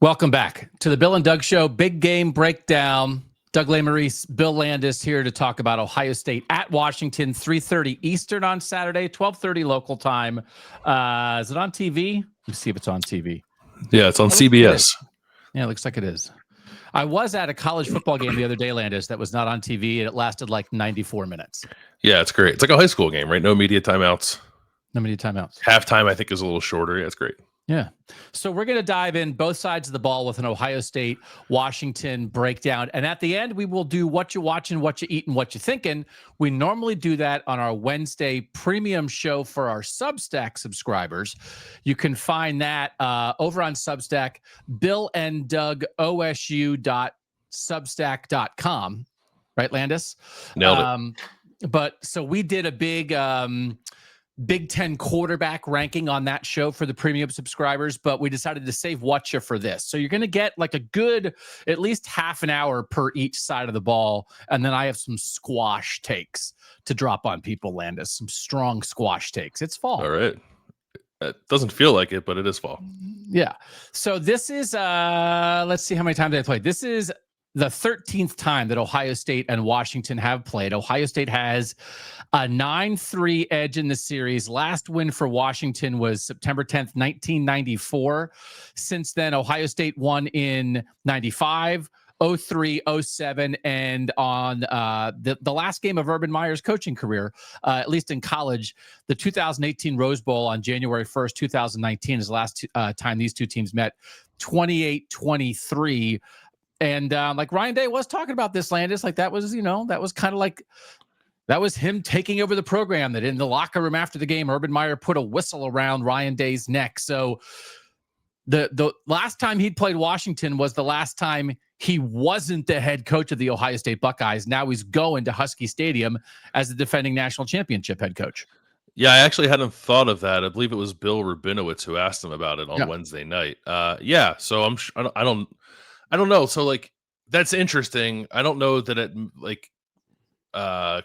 Welcome back to the Bill and Doug Show. Big game breakdown. Doug Lesmerises, Bill Landis here to talk about Ohio State at Washington, 3:30 Eastern on Saturday, 12:30 local time. Is it on TV? Let me see if it's on TV. Yeah, it's on CBS. Yeah, it looks like it is. I was at a college football game the other day, Landis, that was not on TV, and it lasted like 94 minutes. Yeah, it's great. It's like a high school game, right? No media timeouts. No media timeouts. Halftime, I think, is a little shorter. Yeah, it's great. Yeah. So we're going to dive in both sides of the ball with an Ohio State Washington breakdown. And at the end, we will do what you watching, what you eating, what you thinking. We normally do that on our Wednesday premium show for our Substack subscribers. You can find that over on Substack, billanddougOSU.substack.com. Right, Landis? Nailed it. But so we did a big Big Ten quarterback ranking on that show for the premium subscribers, but we decided to save Whatcha for this. So you're going to get like a good, at least half an hour per each side of the ball. And then I have some squash takes to drop on people, Landis, some strong squash takes. It's fall. All right. It doesn't feel like it, but it is fall. Yeah. So this is, let's see how many times I played. This is the 13th time that Ohio State and Washington have played. Ohio State has a 9-3 edge in the series. Last win for Washington was September 10th, 1994. Since then, Ohio State won in 95, 03, 07, and on the last game of Urban Meyer's coaching career, at least in college, the 2018 Rose Bowl on January 1st, 2019 is the last time these two teams met, 28-23. And like Ryan Day was talking about this, Landis, like that was, that was kind of like, that was him taking over the program, that in the locker room after the game, Urban Meyer put a whistle around Ryan Day's neck. So the last time he'd played Washington was the last time he wasn't the head coach of the Ohio State Buckeyes. Now he's going to Husky Stadium as the defending national championship head coach. Yeah, I actually hadn't thought of that. I believe it was Bill Rabinowitz who asked him about it on Wednesday night. Yeah, so I don't know. So like, that's interesting. I don't know that it like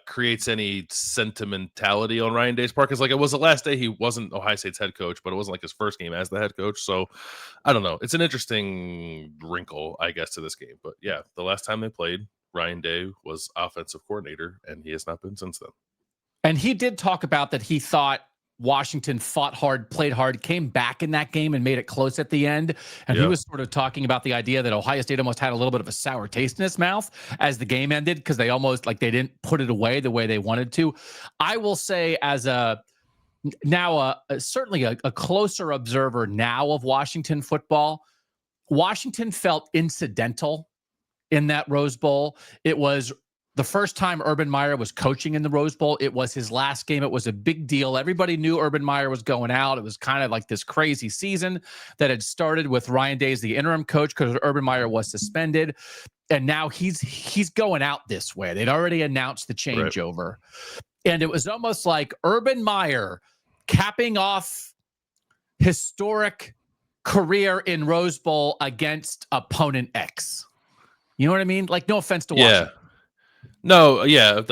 creates any sentimentality on Ryan Day's part, because like it was the last day he wasn't Ohio State's head coach, but it wasn't like his first game as the head coach. So I don't know. It's an interesting wrinkle, I guess, to this game. But yeah, the last time they played, Ryan Day was offensive coordinator, and he has not been since then. And he did talk about that he thought Washington fought hard, played hard, came back in that game and made it close at the end. And he was sort of talking about the idea that Ohio State almost had a little bit of a sour taste in its mouth as the game ended, because they almost like they didn't put it away the way they wanted to. I will say, as certainly a closer observer now of Washington football, Washington felt incidental in that Rose Bowl. It was the first time Urban Meyer was coaching in the Rose Bowl. It was his last game. It was a big deal. Everybody knew Urban Meyer was going out. It was kind of like this crazy season that had started with Ryan Day as the interim coach because Urban Meyer was suspended. And now he's going out this way. They'd already announced the changeover. Right. And it was almost like Urban Meyer capping off historic career in Rose Bowl against opponent X. You know what I mean? Like, no offense to Washington. No, yeah,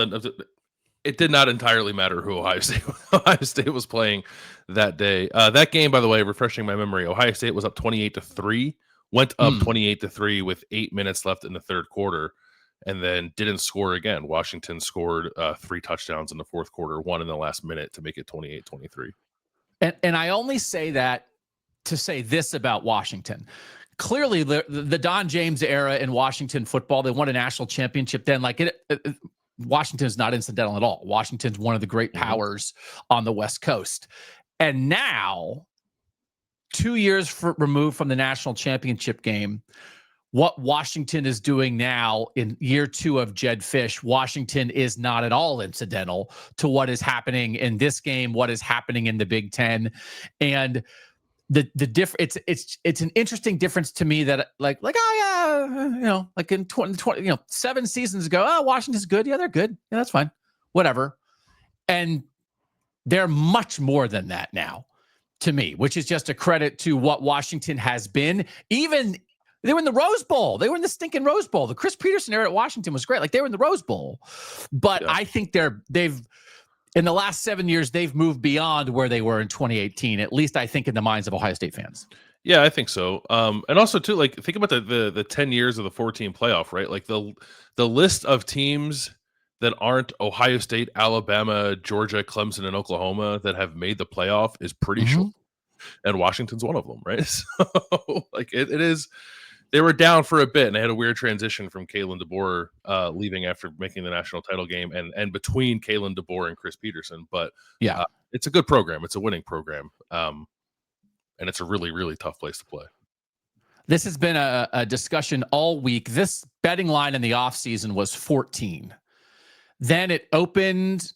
it did not entirely matter who Ohio State was playing that day. That game, by the way, refreshing my memory, Ohio State was up 28-3, went up 28-3 with 8 minutes left in the third quarter, and then didn't score again. Washington scored 3 touchdowns in the fourth quarter, 1 in the last minute to make it 28-23. And I only say that to say this about Washington. Clearly, the Don James era in Washington football, they won a national championship then. Like Washington's not incidental at all. Washington's one of the great powers on the West Coast. And now, 2 years removed from the national championship game, what Washington is doing now in year 2 of Jed Fish, Washington is not at all incidental to what is happening in this game, what is happening in the Big Ten. And it's an interesting difference to me that like in 20 7 seasons ago, Washington's good. Yeah, they're good. Yeah, that's fine. Whatever. And they're much more than that now to me, which is just a credit to what Washington has been. Even they were in the Rose Bowl. They were in the stinking Rose Bowl. The Chris Peterson era at Washington was great. Like they were in the Rose Bowl, but I think they've in the last 7 years, they've moved beyond where they were in 2018, at least I think in the minds of Ohio State fans. Yeah, I think so. And also too, like think about the 10 years of the 14 playoff, right? Like the list of teams that aren't Ohio State, Alabama, Georgia, Clemson, and Oklahoma that have made the playoff is pretty short. And Washington's one of them, right? So like it is, they were down for a bit and they had a weird transition from Kalen DeBoer leaving after making the national title game and between Kalen DeBoer and Chris Peterson. But Yeah. it's a good program. It's a winning program. And it's a really, really tough place to play. This has been a discussion all week. This betting line in the offseason was 14. Then it opened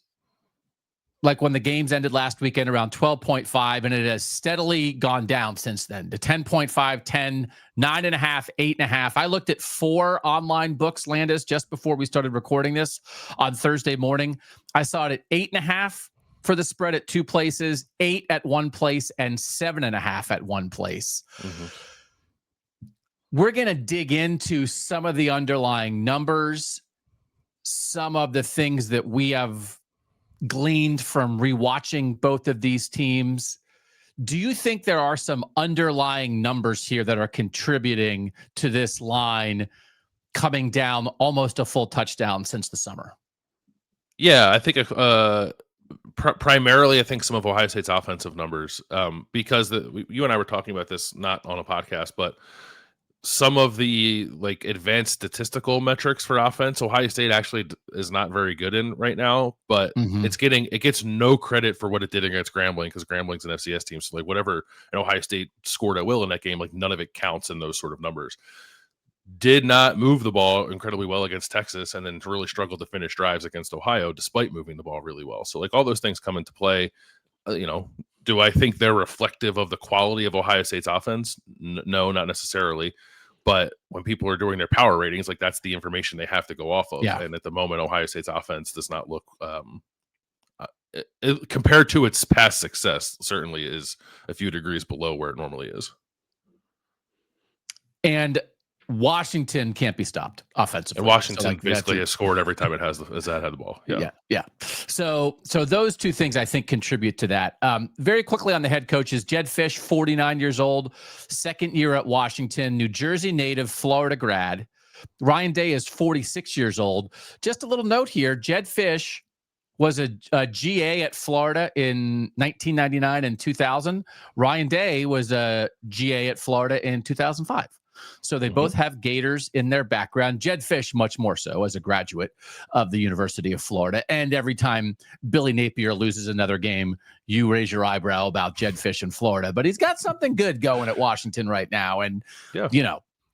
like when the games ended last weekend around 12.5, and it has steadily gone down since then to 10.5, 10, 9.5, 8.5. I looked at 4 online books, Landis, just before we started recording this on Thursday morning. I saw it at 8.5 for the spread at 2 places, 8 at 1 place, and 7.5 at 1 place. We're going to dig into some of the underlying numbers, some of the things that we have gleaned from rewatching both of these teams. Do you think there are some underlying numbers here that are contributing to this line coming down almost a full touchdown since the summer? Yeah, I think primarily I think some of Ohio State's offensive numbers, because you and I were talking about this not on a podcast, but some of the like advanced statistical metrics for offense, Ohio State actually is not very good in right now, but it gets no credit for what it did against Grambling, because Grambling's an FCS team. So like whatever an Ohio State scored at will in that game, like none of it counts in those sort of numbers. Did not move the ball incredibly well against Texas, and then really struggled to finish drives against Ohio despite moving the ball really well. So like all those things come into play. Do I think they're reflective of the quality of Ohio State's offense? No, not necessarily. But when people are doing their power ratings, like that's the information they have to go off of. Yeah. And at the moment, Ohio State's offense does not look, compared to its past success, certainly is a few degrees below where it normally is. And Washington can't be stopped offensively. And Washington basically has scored every time it had the ball. Yeah. So those two things I think contribute to that. Very quickly on the head coaches, Jedd Fisch, 49 years old, second year at Washington, New Jersey native, Florida grad. Ryan Day is 46 years old. Just a little note here, Jedd Fisch was a GA at Florida in 1999 and 2000. Ryan Day was a GA at Florida in 2005. So they both have Gators in their background. Jedd Fisch much more so as a graduate of the University of Florida. And every time Billy Napier loses another game, you raise your eyebrow about Jedd Fisch in Florida. But he's got something good going at Washington right now. And,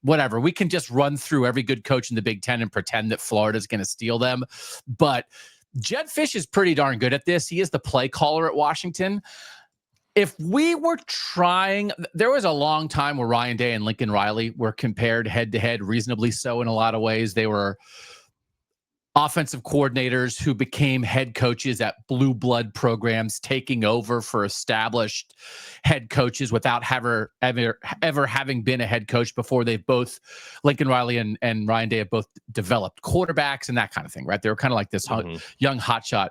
whatever. We can just run through every good coach in the Big Ten and pretend that Florida's going to steal them. But Jedd Fisch is pretty darn good at this. He is the play caller at Washington. If we were trying, there was a long time where Ryan Day and Lincoln Riley were compared head to head, reasonably so in a lot of ways. They were offensive coordinators who became head coaches at blue blood programs, taking over for established head coaches without ever having been a head coach before. They've both, Lincoln Riley and Ryan Day have both developed quarterbacks and that kind of thing, right? They were kind of like this young hotshot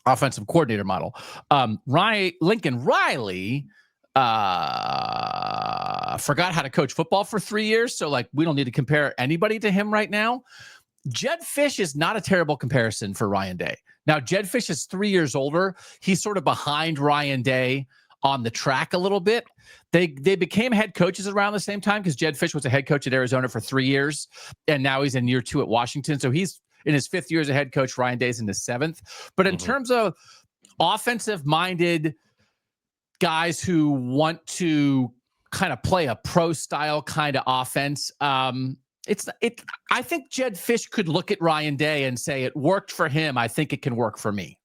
offensive coordinator model. Lincoln Riley forgot how to coach football for 3 years. So like, we don't need to compare anybody to him right now. Jedd Fisch is not a terrible comparison for Ryan Day. Now, Jedd Fisch is 3 years older. He's sort of behind Ryan Day on the track a little bit. They became head coaches around the same time because Jedd Fisch was a head coach at Arizona for 3 years. And now he's in year 2 at Washington. So he's in his 5th year as a head coach. Ryan Day's in his 7th. But in terms of offensive-minded guys who want to kind of play a pro-style kind of offense, I think Jedd Fisch could look at Ryan Day and say, it worked for him. I think it can work for me.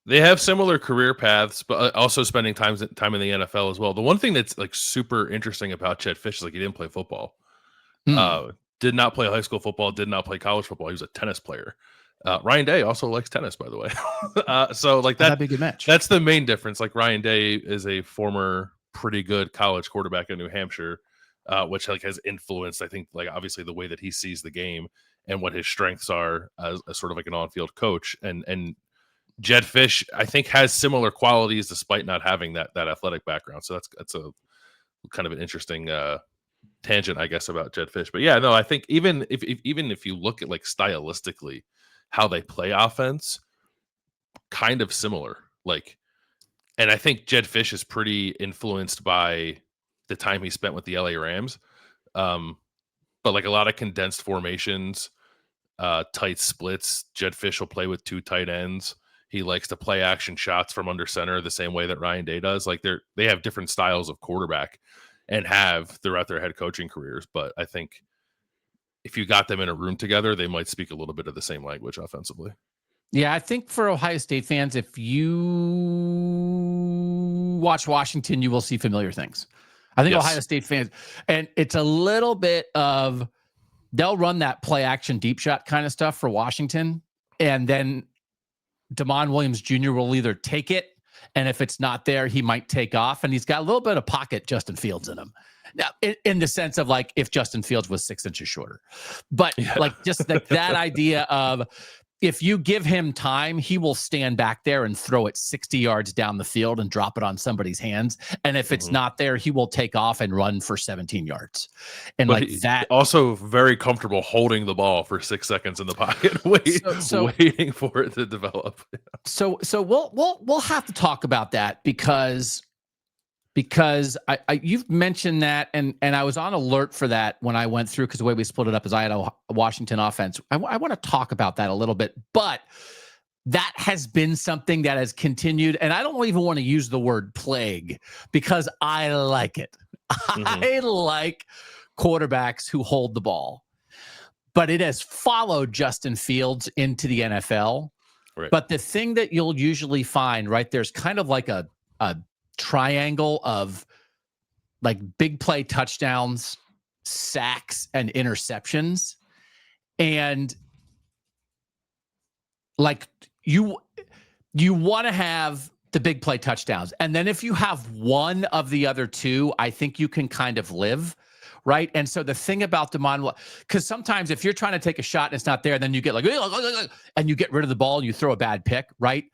They have similar career paths, but also spending time in the NFL as well. The one thing that's like super interesting about Jedd Fisch is like he didn't play football. Did not play high school football, did not play college football. He was a tennis player. Ryan Day also likes tennis, by the way. So like that'd be a good match. That's the main difference. Like Ryan Day is a former pretty good college quarterback in New Hampshire, which like has influenced, I think, like obviously the way that he sees the game and what his strengths are as sort of like an on-field coach. And Jedd Fisch, I think, has similar qualities despite not having that athletic background. So that's a kind of an interesting tangent, I guess, about Jedd Fisch. But yeah, no, I think even if you look at like stylistically how they play offense, kind of similar. Like, and I think Jedd Fisch is pretty influenced by the time he spent with the LA Rams. But like a lot of condensed formations, tight splits. Jedd Fisch will play with 2 tight ends. He likes to play action shots from under center the same way that Ryan Day does. Like they have different styles of quarterback and have throughout their head coaching careers. But I think if you got them in a room together, they might speak a little bit of the same language offensively. Yeah, I think for Ohio State fans, if you watch Washington, you will see familiar things. I think Ohio State fans, and it's a little bit of, they'll run that play action deep shot kind of stuff for Washington. And then Damon Williams Jr. will either take it, and if it's not there, he might take off. And he's got a little bit of pocket Justin Fields in him. Now, in the sense of like if Justin Fields was 6 inches shorter. But like just that idea of, if you give him time, he will stand back there and throw it 60 yards down the field and drop it on somebody's hands. And if it's not there, he will take off and run for 17 yards. And but like that, also very comfortable holding the ball for 6 seconds in the pocket, waiting for it to develop. So we'll have to talk about that because you've mentioned that, and I was on alert for that when I went through, because the way we split it up is I had a Washington offense. I want to talk about that a little bit, but that has been something that has continued, and I don't even want to use the word plague because I like it. I like quarterbacks who hold the ball, but it has followed Justin Fields into the NFL. Right. But the thing that you'll usually find, right, there's kind of like a triangle of like big play touchdowns, sacks, and interceptions. And like you want to have the big play touchdowns. And then if you have one of the other two, I think you can kind of live. Right. And so the thing about Damon, because sometimes if you're trying to take a shot and it's not there, then you get like, and you get rid of the ball and you throw a bad pick. Right.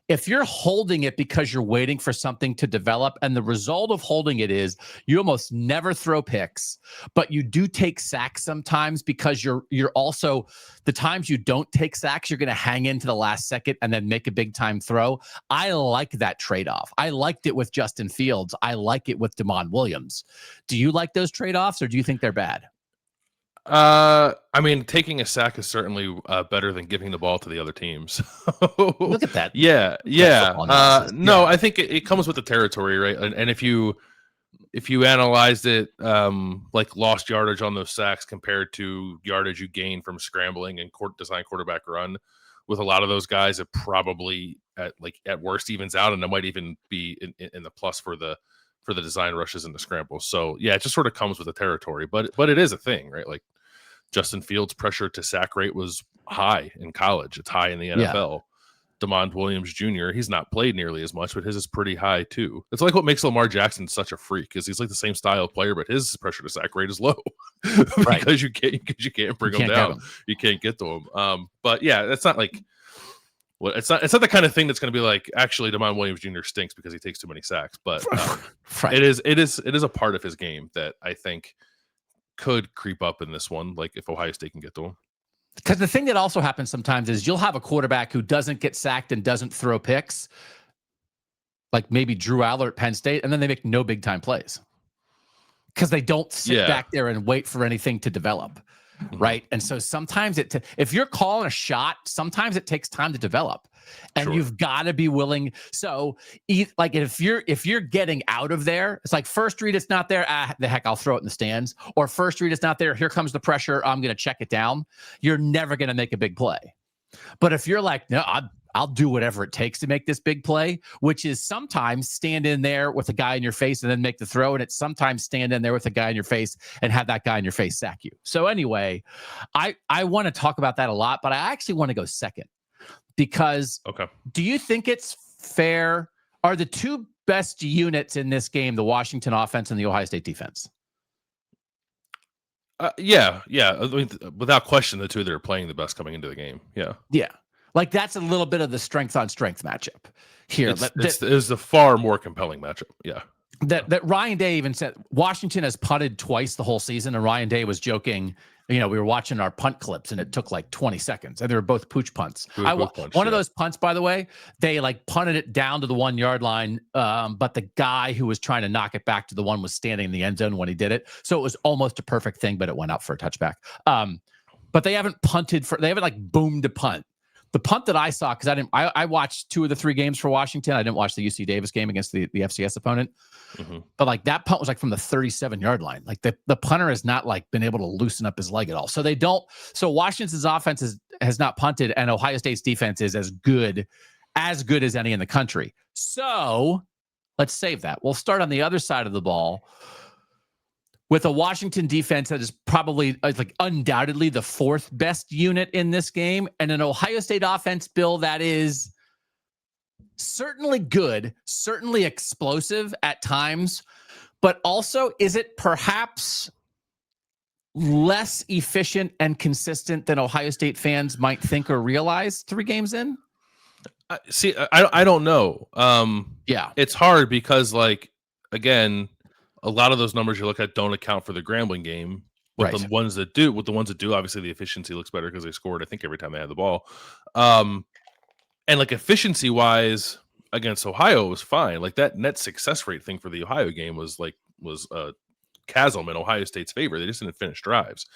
If you're holding it because you're waiting for something to develop, and the result of holding it is you almost never throw picks, but you do take sacks sometimes, because you're also, the times you don't take sacks, you're going to hang into the last second and then make a big time throw. I like that trade-off. I liked it with Justin Fields. I like it with Damon Williams. Do you like those trade-offs, or do you think they're bad? I mean, taking a sack is certainly better than giving the ball to the other teams. Look at that. Yeah. No, I think it comes with the territory, right? And if you analyzed it, like lost yardage on those sacks compared to yardage you gain from scrambling and design quarterback run, with a lot of those guys, it probably at worst evens out, and it might even be in the plus for the design rushes and the scrambles. So yeah, it just sort of comes with the territory, but it is a thing, right? Like Justin Fields' pressure to sack rate was high in college. It's high in the NFL. Yeah. Damon Williams Jr., he's not played nearly as much, but his is pretty high too. It's like what makes Lamar Jackson such a freak, is he's like the same style of player, but his pressure to sack rate is low because you can't bring him down. You can't get to him. But yeah, that's not like, well, it's not the kind of thing that's going to be like, actually, Damon Williams Jr. stinks because he takes too many sacks. But it is a part of his game that I think could creep up in this one, like if Ohio State can get to him. Because the thing that also happens sometimes is you'll have a quarterback who doesn't get sacked and doesn't throw picks, like maybe Drew Aller at Penn State, and then they make no big time plays because they don't sit back there and wait for anything to develop. Right. And so sometimes if you're calling a shot, sometimes it takes time to develop, and you've got to be willing. So like if you're getting out of there, it's like first read, it's not there. The heck, I'll throw it in the stands. Or first read, it's not there. Here comes the pressure. I'm going to check it down. You're never going to make a big play. But if you're like, no, I'll do whatever it takes to make this big play, which is sometimes stand in there with a guy in your face and then make the throw. And it's sometimes stand in there with a guy in your face and have that guy in your face sack you. So anyway, I want to talk about that a lot, but I actually want to go second because do you think it's fair? Are the two best units in this game the Washington offense and the Ohio State defense? Yeah. I mean, without question, the two that are playing the best coming into the game. Yeah. Like that's a little bit of the strength on strength matchup here. It's a far more compelling matchup. Yeah. that Ryan Day even said Washington has punted twice the whole season, and Ryan Day was joking. We were watching our punt clips, and it took like 20 seconds, and they were both pooch punts. One of those punts, by the way, they like punted it down to the 1 yard line, but the guy who was trying to knock it back to the one was standing in the end zone when he did it, so it was almost a perfect thing, but it went out for a touchback. But they haven't they haven't like boomed a punt. The punt that I saw, because I watched 2 of the 3 games for Washington. I didn't watch the UC Davis game against the FCS opponent. Mm-hmm. But like that punt was like from the 37-yard line. Like the punter has not like been able to loosen up his leg at all. So so Washington's offense has not punted, and Ohio State's defense is as good as any in the country. So let's save that. We'll start on the other side of the ball with a Washington defense that is probably like undoubtedly the 4th best unit in this game, and an Ohio State offense, Bill, that is certainly good, certainly explosive at times, but also is it perhaps less efficient and consistent than Ohio State fans might think or realize 3 games in? I don't know. Yeah, it's hard because, like, again, a lot of those numbers you look at don't account for the Grambling game. But the ones that do, obviously the efficiency looks better because they scored, I think, every time they had the ball. And like efficiency wise against Ohio was fine. Like that net success rate thing for the Ohio game was a chasm in Ohio State's favor. They just didn't finish drives.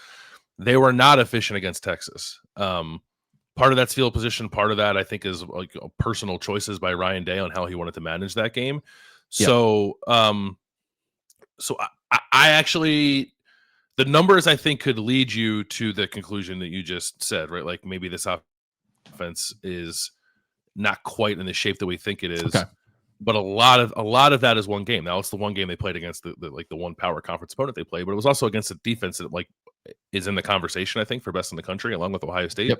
They were not efficient against Texas. Part of that's field position. Part of that, I think, is like personal choices by Ryan Day on how he wanted to manage that game. Yep. So I actually, the numbers I think could lead you to the conclusion that you just said, right? Like maybe this offense is not quite in the shape that we think it is. Okay. But a lot of that is one game. Now it's the one game they played against the one power conference opponent they played, but it was also against a defense that like is in the conversation, I think, for best in the country, along with Ohio State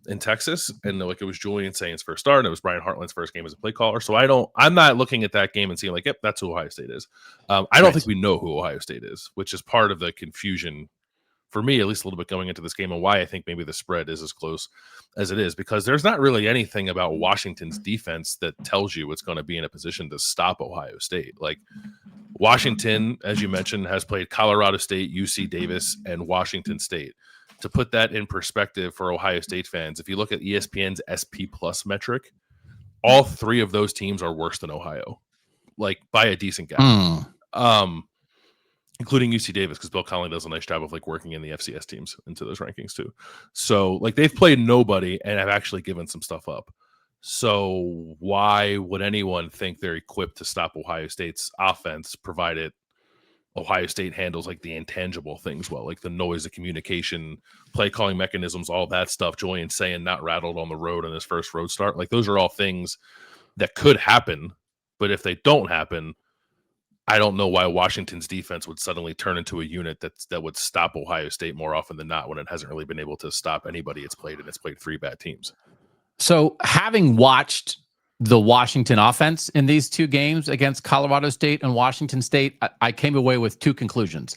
and Texas. And like it was Julian Sayin's first start, and it was Brian Hartland's first game as a play caller. So I'm not looking at that game and seeing like, yep, that's who Ohio State is. I don't think we know who Ohio State is, which is part of the confusion for me, at least a little bit going into this game, and why I think maybe the spread is as close as it is, because there's not really anything about Washington's defense that tells you it's going to be in a position to stop Ohio State. Like Washington, as you mentioned, has played Colorado State, UC Davis, and Washington State. To put that in perspective for Ohio State fans, if you look at ESPN's SP Plus metric, all 3 of those teams are worse than Ohio, like by a decent gap. Including UC Davis, because Bill Connelly does a nice job of like working in the FCS teams into those rankings too. So like they've played nobody and have actually given some stuff up. So why would anyone think they're equipped to stop Ohio State's offense, provided Ohio State handles like the intangible things well, like the noise, the communication, play calling mechanisms, all that stuff. Julian Sayin not rattled on the road in his first road start. Like those are all things that could happen, but if they don't happen, I don't know why Washington's defense would suddenly turn into a unit that would stop Ohio State more often than not when it hasn't really been able to stop anybody it's played, and it's played 3 bad teams. So having watched the Washington offense in these 2 games against Colorado State and Washington State, I came away with 2 conclusions.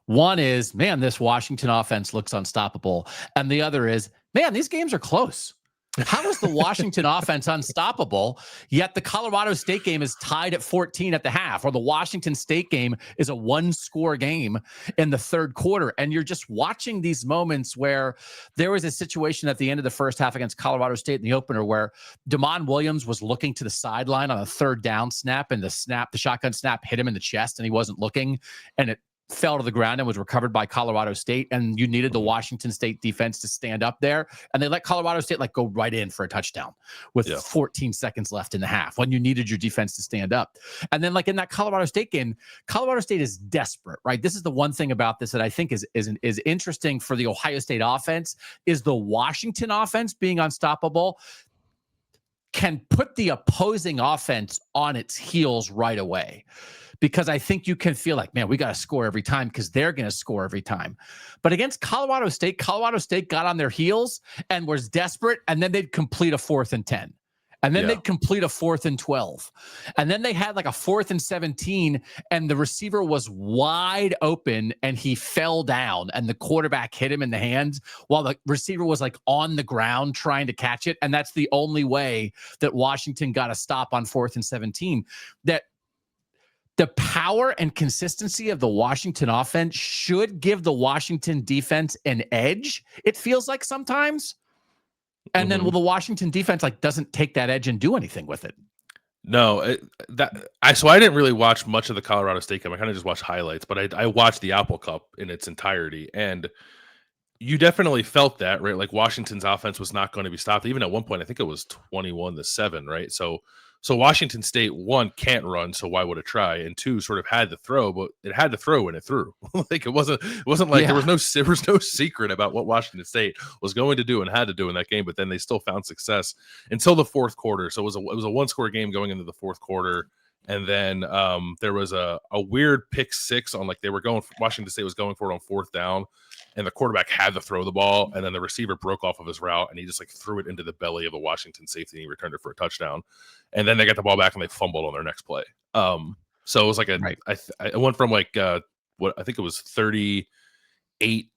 One is, man, this Washington offense looks unstoppable. And the other is, man, these games are close. How is the Washington offense unstoppable, yet the Colorado State game is tied at 14 at the half, or the Washington State game is a 1-score game in the 3rd quarter? And you're just watching these moments where there was a situation at the end of the first half against Colorado State in the opener where Damon Williams was looking to the sideline on a 3rd down snap, and the shotgun snap hit him in the chest, and he wasn't looking, and it fell to the ground and was recovered by Colorado State, and you needed the Washington State defense to stand up there, and they let Colorado State like go right in for a touchdown with 14 seconds left in the half when you needed your defense to stand up. And then like in that Colorado State game, Colorado State is desperate, right? This is the one thing about this that I think is interesting for the Ohio State offense, is the Washington offense being unstoppable can put the opposing offense on its heels right away. Because I think you can feel like, man, we got to score every time because they're going to score every time. But against Colorado State got on their heels and was desperate, and then they'd complete a 4th and 10. And then they'd complete a 4th and 12. And then they had like a 4th and 17, and the receiver was wide open, and he fell down, and the quarterback hit him in the hands while the receiver was like on the ground trying to catch it. And that's the only way that Washington got a stop on 4th and 17. That the power and consistency of the Washington offense should give the Washington defense an edge, it feels like sometimes. And then, well, the Washington defense doesn't take that edge and do anything with it. No, so I didn't really watch much of the Colorado State game. I kind of just watched highlights, but I watched the Apple Cup in its entirety, and you definitely felt that, right? Like Washington's offense was not going to be stopped. Even at one point, I think it was 21-7, right? So Washington State, one, can't run, so why would it try? And two, sort of had to throw, but it had to throw when it threw. Like it wasn't like there was no secret about what Washington State was going to do and had to do in that game. But then they still found success until the fourth quarter. So it was a one-score game going into the fourth quarter. And then there was a weird pick six on Washington State was going for it on fourth down, and the quarterback had to throw the ball, and then the receiver broke off of his route, and he just threw it into the belly of the Washington safety, and he returned it for a touchdown. And then they got the ball back, and they fumbled on their next play. So it was like I went from what I think it was 38,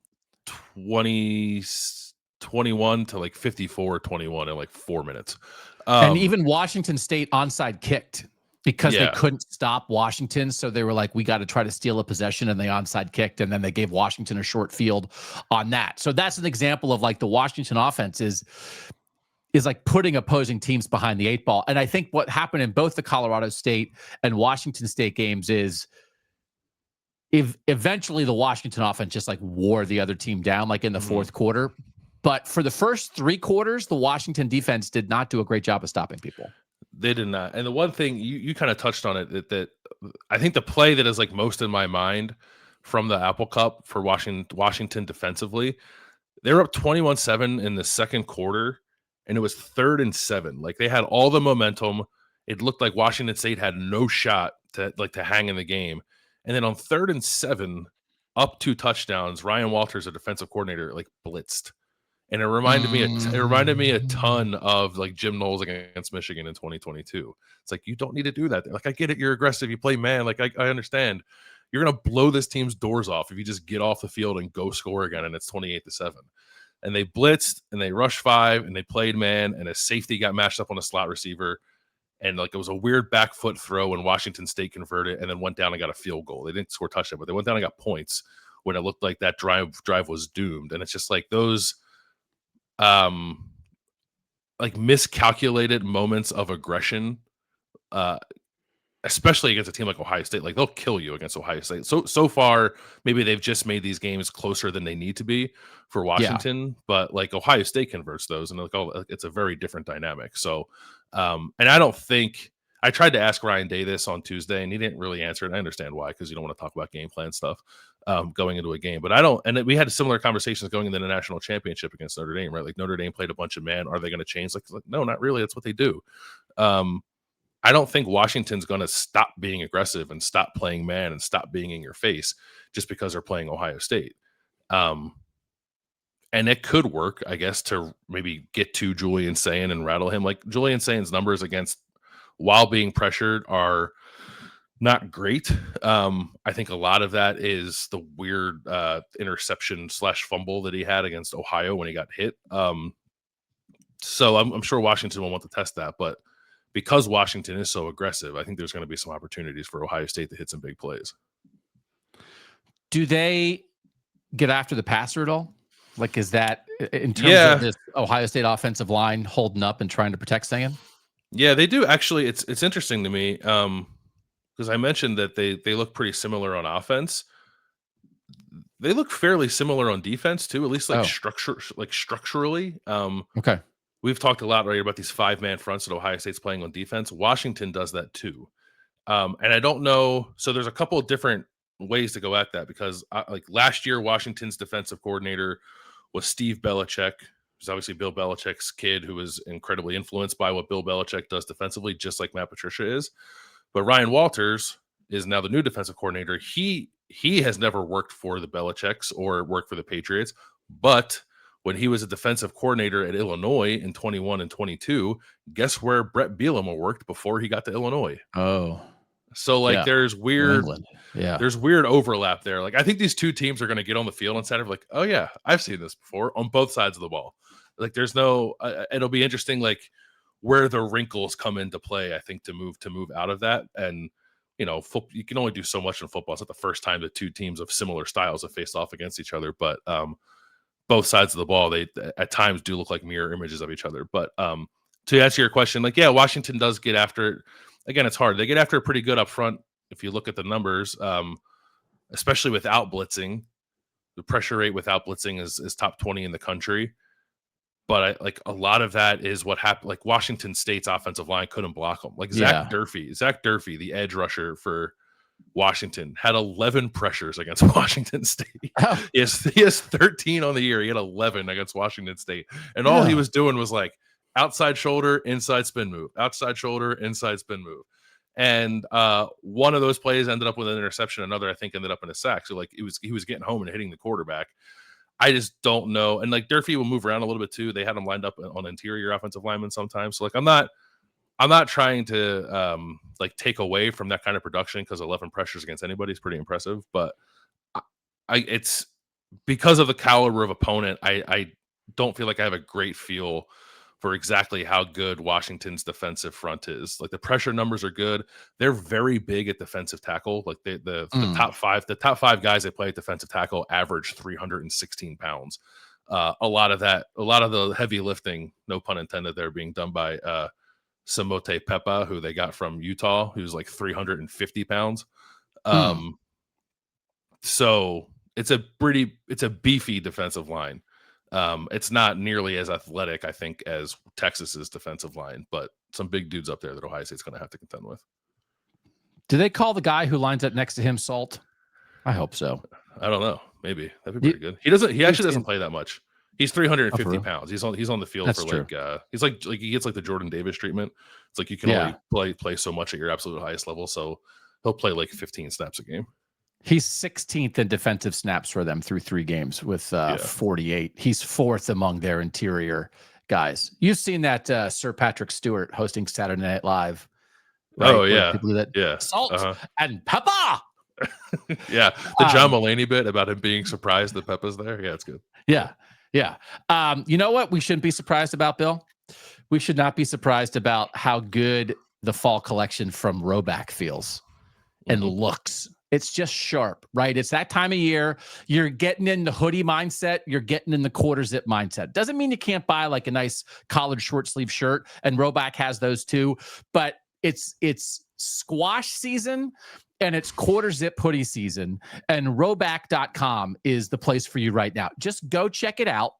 20, 21 to 54-21 in 4 minutes. And even Washington State onside kicked because they couldn't stop Washington. So they were like, we got to try to steal a possession, and they onside kicked, and then they gave Washington a short field on that. So that's an example of the Washington offense is putting opposing teams behind the eight ball. And I think what happened in both the Colorado State and Washington State games is eventually the Washington offense just wore the other team down in the fourth quarter. But for the first three quarters, the Washington defense did not do a great job of stopping people. They did not. And the one thing you kind of touched on it, that I think the play that is most in my mind from the Apple Cup for Washington defensively, they were up 21-7 in the second quarter, and it was 3rd and 7. They had all the momentum. It looked like Washington State had no shot to hang in the game. And then on 3rd and 7, up 2 touchdowns, Ryan Walters, a defensive coordinator, blitzed. And it reminded me a ton of Jim Knowles against Michigan in 2022. It's you don't need to do that. I get it. You're aggressive. You play man. I understand. You're going to blow this team's doors off if you just get off the field and go score again. And it's 28-7. And they blitzed and they rushed 5 and they played man, and a safety got matched up on a slot receiver. And it was a weird back foot throw when Washington State converted and then went down and got a field goal. They didn't score a touchdown, but they went down and got points when it looked like that drive was doomed. And it's just those miscalculated moments of aggression, especially against a team like Ohio State. They'll kill you against Ohio State. So far, maybe they've just made these games closer than they need to be for Washington, but Ohio State converts those, and it's a very different dynamic. So, and I don't think I tried to ask Ryan Davis on Tuesday, and he didn't really answer it. I understand why, because you don't want to talk about game plan stuff going into a game. But I don't, and we had similar conversations going into the national championship against Notre Dame, right? Notre Dame played a bunch of man. Are they going to change? No, not really. That's what they do. I don't think Washington's going to stop being aggressive and stop playing man and stop being in your face just because they're playing Ohio State. And it could work, I guess, to maybe get to Julian Sayin and rattle him. Julian Sayin's numbers against while being pressured are not great. I think a lot of that is the weird interception / fumble that he had against Ohio when he got hit. So I'm sure Washington will want to test that, but because Washington is so aggressive, I think there's going to be some opportunities for Ohio State to hit some big plays. Do they get after the passer at all? Is that in terms of this Ohio State offensive line holding up and trying to protect Sayin? Yeah, they do. Actually, it's interesting to me because I mentioned that they look pretty similar on offense. They look fairly similar on defense too, at least structurally. Okay. We've talked a lot right about these 5-man fronts that Ohio State's playing on defense. Washington does that too. And I don't know. So there's a couple of different ways to go at that because last year, Washington's defensive coordinator was Steve Belichick, who's obviously Bill Belichick's kid, who is incredibly influenced by what Bill Belichick does defensively, just like Matt Patricia is. But Ryan Walters is now the new defensive coordinator. He has never worked for the Belichicks or worked for the Patriots, but when he was a defensive coordinator at Illinois in 21 and 22, guess where Brett Bielema worked before he got to Illinois? Oh, so there's weird, there's weird overlap there. I think these two teams are going to get on the field on Saturday. Oh yeah, I've seen this before on both sides of the ball. There's no, it'll be interesting, where the wrinkles come into play. I think to move out of that, and you can only do so much in football. It's not the first time that two teams of similar styles have faced off against each other, but both sides of the ball, they at times do look like mirror images of each other. But to answer your question, like, yeah, Washington does get after it. Again, it's hard. They get after it pretty good up front. If you look at the numbers, especially without blitzing, the pressure rate without blitzing is top 20 in the country. But a lot of that is what happened. Like Washington State's offensive line couldn't block them. Like Zach Durfee, the edge rusher for Washington, had 11 pressures against Washington State. Oh. He has 13 on the year. He had 11 against Washington State. And all he was doing was like outside shoulder, inside spin move, outside shoulder, inside spin move. And one of those plays ended up with an interception. Another, I think, ended up in a sack. So like he was getting home and hitting the quarterback. I just don't know. And like Durfee will move around a little bit too. They had him lined up on interior offensive linemen sometimes. So like I'm not trying to like take away from that kind of production, because 11 pressures against anybody is pretty impressive. But it's because of the caliber of opponent. I don't feel like I have a great feel for exactly how good Washington's defensive front is. Like the pressure numbers are good. They're very big at defensive tackle. Like the top five guys they play at defensive tackle average 316 pounds. A lot of the heavy lifting, no pun intended, there, being done by Samote Pepa, who they got from Utah, who's like 350 pounds. So it's a beefy defensive line. It's not nearly as athletic, I think, as Texas's defensive line, but some big dudes up there that Ohio State's going to have to contend with. Do they call the guy who lines up next to him Salt? I hope so. I don't know. Maybe that'd be pretty good. He actually doesn't play that much. He's 350 pounds. He's on the field. That's for true. He's like he gets like the Jordan Davis treatment. It's like you can only play so much at your absolute highest level. So he'll play like 15 snaps a game. He's 16th in defensive snaps for them through 3 games with 48. He's 4th among their interior guys. You've seen that Sir Patrick Stewart hosting Saturday Night Live. Right? Oh, yeah. Salt and pepper. Yeah. The John Mulaney bit about him being surprised that Peppa's there. Yeah, it's good. Yeah. Yeah. You know what we shouldn't be surprised about, Bill? We should not be surprised about how good the fall collection from Roback feels and looks. It's just sharp, right? It's that time of year. You're getting in the hoodie mindset. You're getting in the quarter zip mindset. Doesn't mean you can't buy like a nice collared short sleeve shirt, and Roback has those too. But it's squash season and it's quarter zip hoodie season. And Roback.com is the place for you right now. Just go check it out.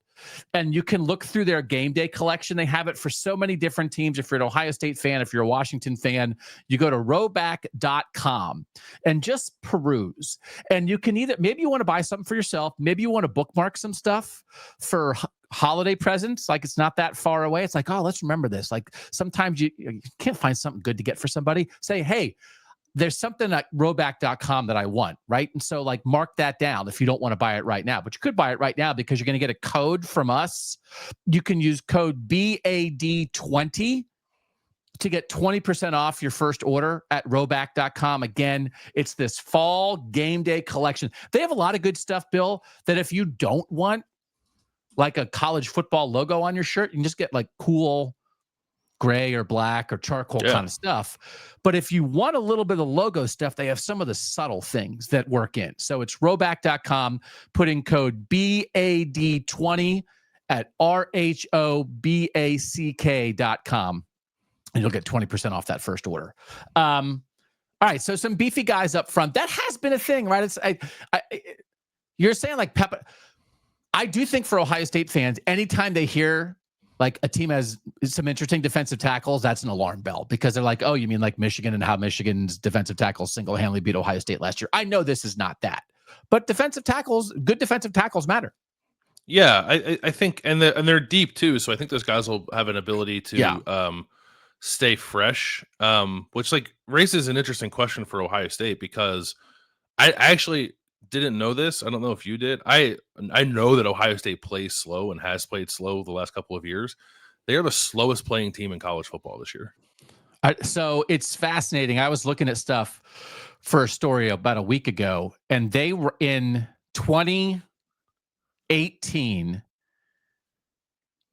And you can look through their game day collection. They have it for so many different teams. If you're an Ohio State fan, if you're a Washington fan, you go to Roback.com and just peruse. And you can maybe you want to buy something for yourself. Maybe you want to bookmark some stuff for holiday presents. Like it's not that far away. It's like, oh, let's remember this. Like sometimes you can't find something good to get for somebody. Say, hey, there's something at Roback.com that I want, right? And so like mark that down if you don't want to buy it right now, but you could buy it right now because you're going to get a code from us. You can use code BAD20 to get 20% off your first order at Roback.com. Again, it's this fall game day collection. They have a lot of good stuff, Bill, that if you don't want like a college football logo on your shirt, you can just get like cool gray or black or charcoal kind of stuff. But if you want a little bit of logo stuff, they have some of the subtle things that work in. So it's Roback.com, put in code BAD20 at RHOBACK.com, and you'll get 20% off that first order. All right, so some beefy guys up front. That has been a thing, right? It's you're saying like Peppa. I do think for Ohio State fans, anytime they hear like a team has some interesting defensive tackles, that's an alarm bell, because they're like, oh, you mean like Michigan and how Michigan's defensive tackles single-handedly beat Ohio State last year. I know this is not that, but good defensive tackles matter. Yeah, I think, and they're deep too. So I think those guys will have an ability to stay fresh, which like raises an interesting question for Ohio State, because I actually didn't know this. I don't know if you did. I know that Ohio State plays slow and has played slow the last couple of years. They are the slowest playing team in college football this year. So it's fascinating. I was looking at stuff for a story about a week ago, and they were in 2018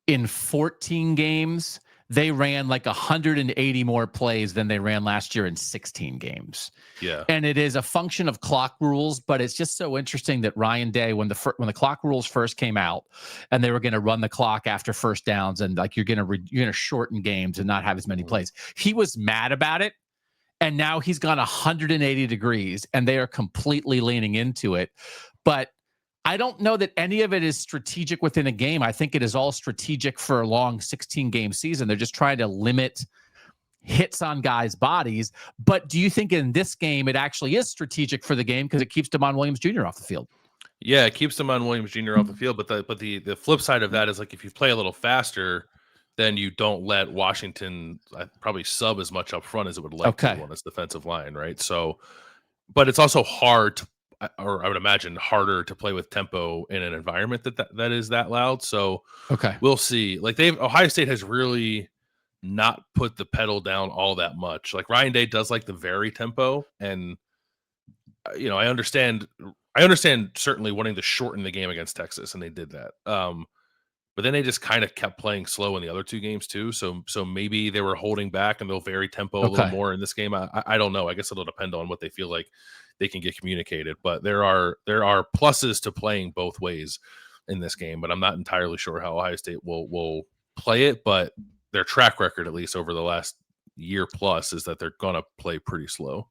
in 14 games. they ran like 180 more plays than they ran last year in 16 games. Yeah. And it is a function of clock rules, but it's just so interesting that Ryan Day, when the clock rules first came out and they were going to run the clock after first downs and like you're going to shorten games and not have as many plays, he was mad about it. And now he's gone 180 degrees and they are completely leaning into it. But I don't know that any of it is strategic within a game. I think it is all strategic for a long 16-game season. They're just trying to limit hits on guys' bodies. But do you think in this game it actually is strategic for the game because it keeps Damon Williams Jr. off the field? Yeah, it keeps Damon Williams Jr. off the field. But the flip side of that is like if you play a little faster, then you don't let Washington probably sub as much up front as it would like to on its defensive line, right? So, but it's also hard to, or I would imagine harder to play with tempo in an environment that is that loud. So, we'll see. Like Ohio State has really not put the pedal down all that much. Like Ryan Day does like the very tempo, and I understand certainly wanting to shorten the game against Texas, and they did that. But then they just kind of kept playing slow in the other two games too. So maybe they were holding back and they'll vary tempo a little more in this game. I don't know. I guess it'll depend on what they feel like they can get communicated. But there are pluses to playing both ways in this game. But I'm not entirely sure how Ohio State will play it. But their track record, at least over the last year plus, is that they're gonna play pretty slow.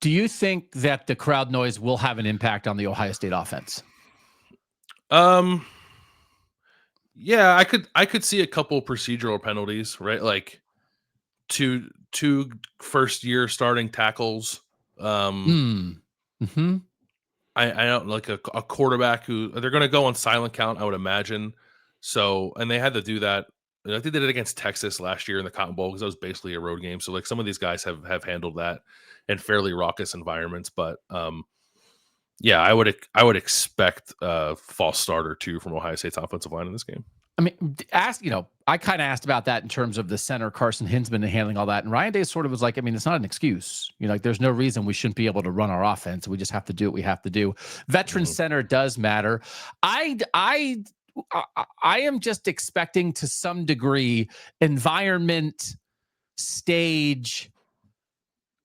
Do you think that the crowd noise will have an impact on the Ohio State offense? Yeah, I could see a couple procedural penalties, right? Like two first year starting tackles. I don't like a quarterback who they're going to go on silent count, I would imagine. So, and they had to do that. I think they did it against Texas last year in the Cotton Bowl because that was basically a road game. So, like some of these guys have handled that in fairly raucous environments, but yeah, I would expect a false start or two from Ohio State's offensive line in this game. I mean, I kind of asked about that in terms of the center, Carson Hinsman, and handling all that. And Ryan Day sort of was like, I mean, it's not an excuse. Like there's no reason we shouldn't be able to run our offense. We just have to do what we have to do. Veteran center does matter. I am just expecting to some degree environment, stage,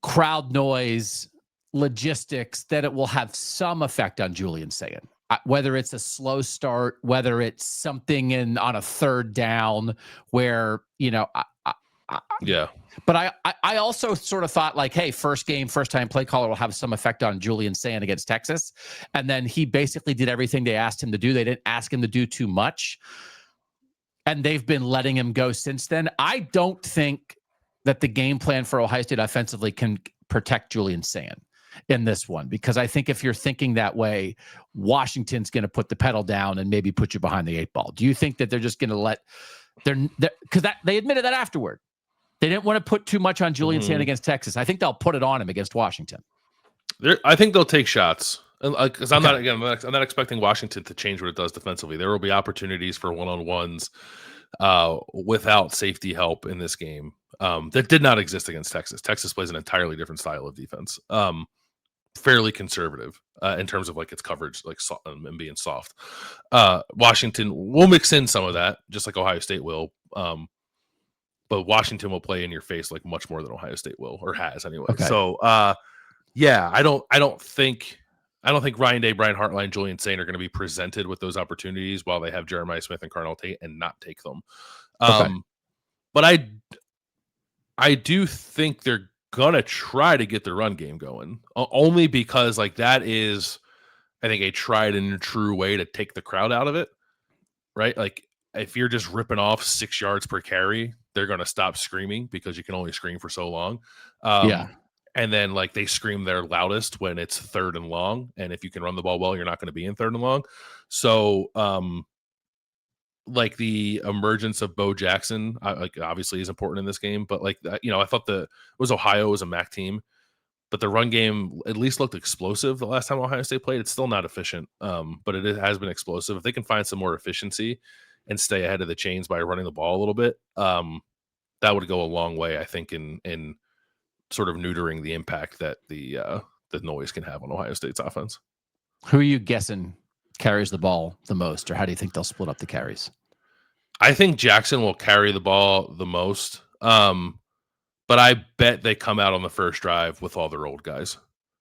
crowd noise, logistics, that it will have some effect on Julian Sayin. Whether it's a slow start, whether it's something on a third down where, yeah. But I also sort of thought like, hey, first time play caller will have some effect on Julian Sayin against Texas. And then he basically did everything they asked him to do. They didn't ask him to do too much. And they've been letting him go since then. I don't think that the game plan for Ohio State offensively can protect Julian Sayin in this one, because I think if you're thinking that way, Washington's going to put the pedal down and maybe put you behind the 8 ball. Do you think that they're just going to let because they admitted that afterward they didn't want to put too much on Julian Sayin against Texas? I think they'll put it on him against Washington. I think they'll take shots, because I'm not expecting Washington to change what it does defensively. There will be opportunities for one-on-ones without safety help in this game that did not exist against Texas. Texas plays an entirely different style of defense. Fairly conservative in terms of like its coverage, like and being soft. Washington will mix in some of that, just like Ohio State will. But Washington will play in your face like much more than Ohio State will, or has anyway. So yeah, I don't think Ryan Day, Brian Hartline, Julian Sayin are going to be presented with those opportunities while they have Jeremiah Smith and Carnell Tate and not take them. But I do think they're gonna try to get the run game going, only because like that is, I think, a tried and true way to take the crowd out of it, right? Like if you're just ripping off 6 yards per carry, they're gonna stop screaming because you can only scream for so long. And then like they scream their loudest when it's 3rd and long, and if you can run the ball well, you're not going to be in 3rd and long. So like the emergence of Bo Jackson, like obviously is important in this game, but like I thought Ohio was a MAC team, but the run game at least looked explosive the last time Ohio State played. It's still not efficient, but it has been explosive. If they can find some more efficiency and stay ahead of the chains by running the ball a little bit, that would go a long way, I think, in sort of neutering the impact that the noise can have on Ohio State's offense. Who are you guessing carries the ball the most, or how do you think they'll split up the carries? I think Jackson will carry the ball the most. But I bet they come out on the first drive with all their old guys.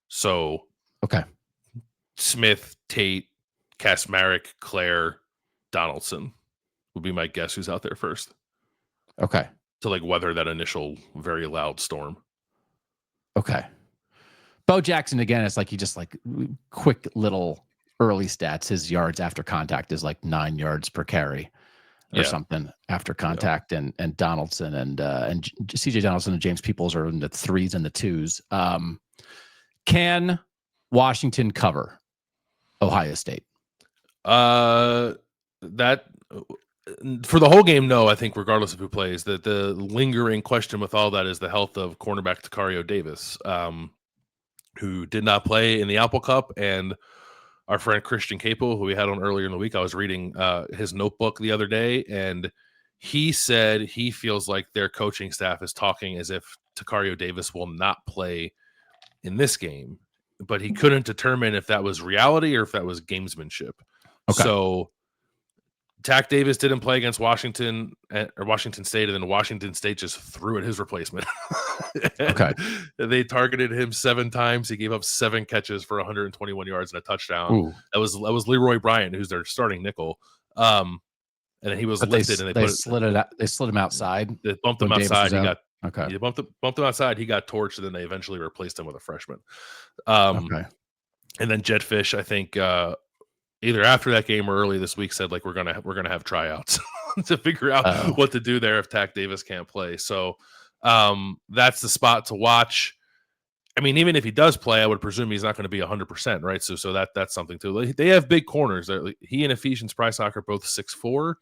So okay, Smith, Tate, Kasmerick, Claire, Donaldson would be my guess who's out there first. Okay. To like weather that initial very loud storm. Okay. Bo Jackson, again, it's like he just like quick little early stats. His yards after contact is like 9 yards per carry or something after contact. And Donaldson and CJ Donaldson and James Peoples are in the 3s and the 2s. Can Washington cover Ohio State? That for the whole game, no. I think regardless of who plays, the lingering question with all that is the health of cornerback Tacario Davis, who did not play in the Apple Cup, and our friend Christian Capel, who we had on earlier in the week. I was reading his notebook the other day, and he said he feels like their coaching staff is talking as if Tacario Davis will not play in this game, but he couldn't determine if that was reality or if that was gamesmanship. Okay. So Tac Davis didn't play against Washington or Washington State, and then Washington State just threw at his replacement. Okay. They targeted him 7 times. He gave up 7 catches for 121 yards and a touchdown. Ooh. That was Leroy Bryant, who's their starting nickel. And then he was lifted, and they slid him outside. They bumped him outside. He bumped him outside. He got torched, and then they eventually replaced him with a freshman. Okay. And then Jetfish, I think, either after that game or early this week, said like we're gonna have tryouts to figure out what to do there if Tac Davis can't play. So that's the spot to watch. I mean, even if he does play, I would presume he's not going to be 100%, right? So that's something too. They have big corners. He and Ephesians Priceock are both 6'4",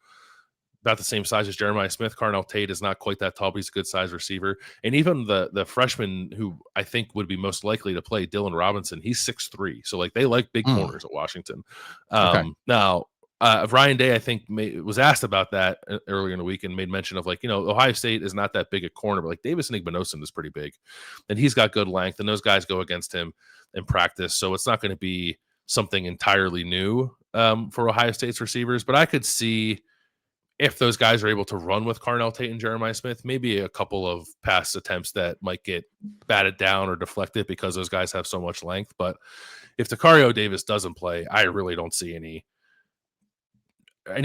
about the same size as Jeremiah Smith. Carnell Tate is not quite that tall, but he's a good size receiver. And even the freshman who I think would be most likely to play, Dylan Robinson, he's 6'3". So like they like big corners at Washington. Now, Ryan Day, I think, was asked about that earlier in the week and made mention of like, Ohio State is not that big a corner, but like Davis Igbinosun is pretty big, and he's got good length, and those guys go against him in practice. So it's not going to be something entirely new for Ohio State's receivers, but I could see, if those guys are able to run with Carnell Tate and Jeremiah Smith, maybe a couple of pass attempts that might get batted down or deflected because those guys have so much length. But if Tacario Davis doesn't play, I really don't see any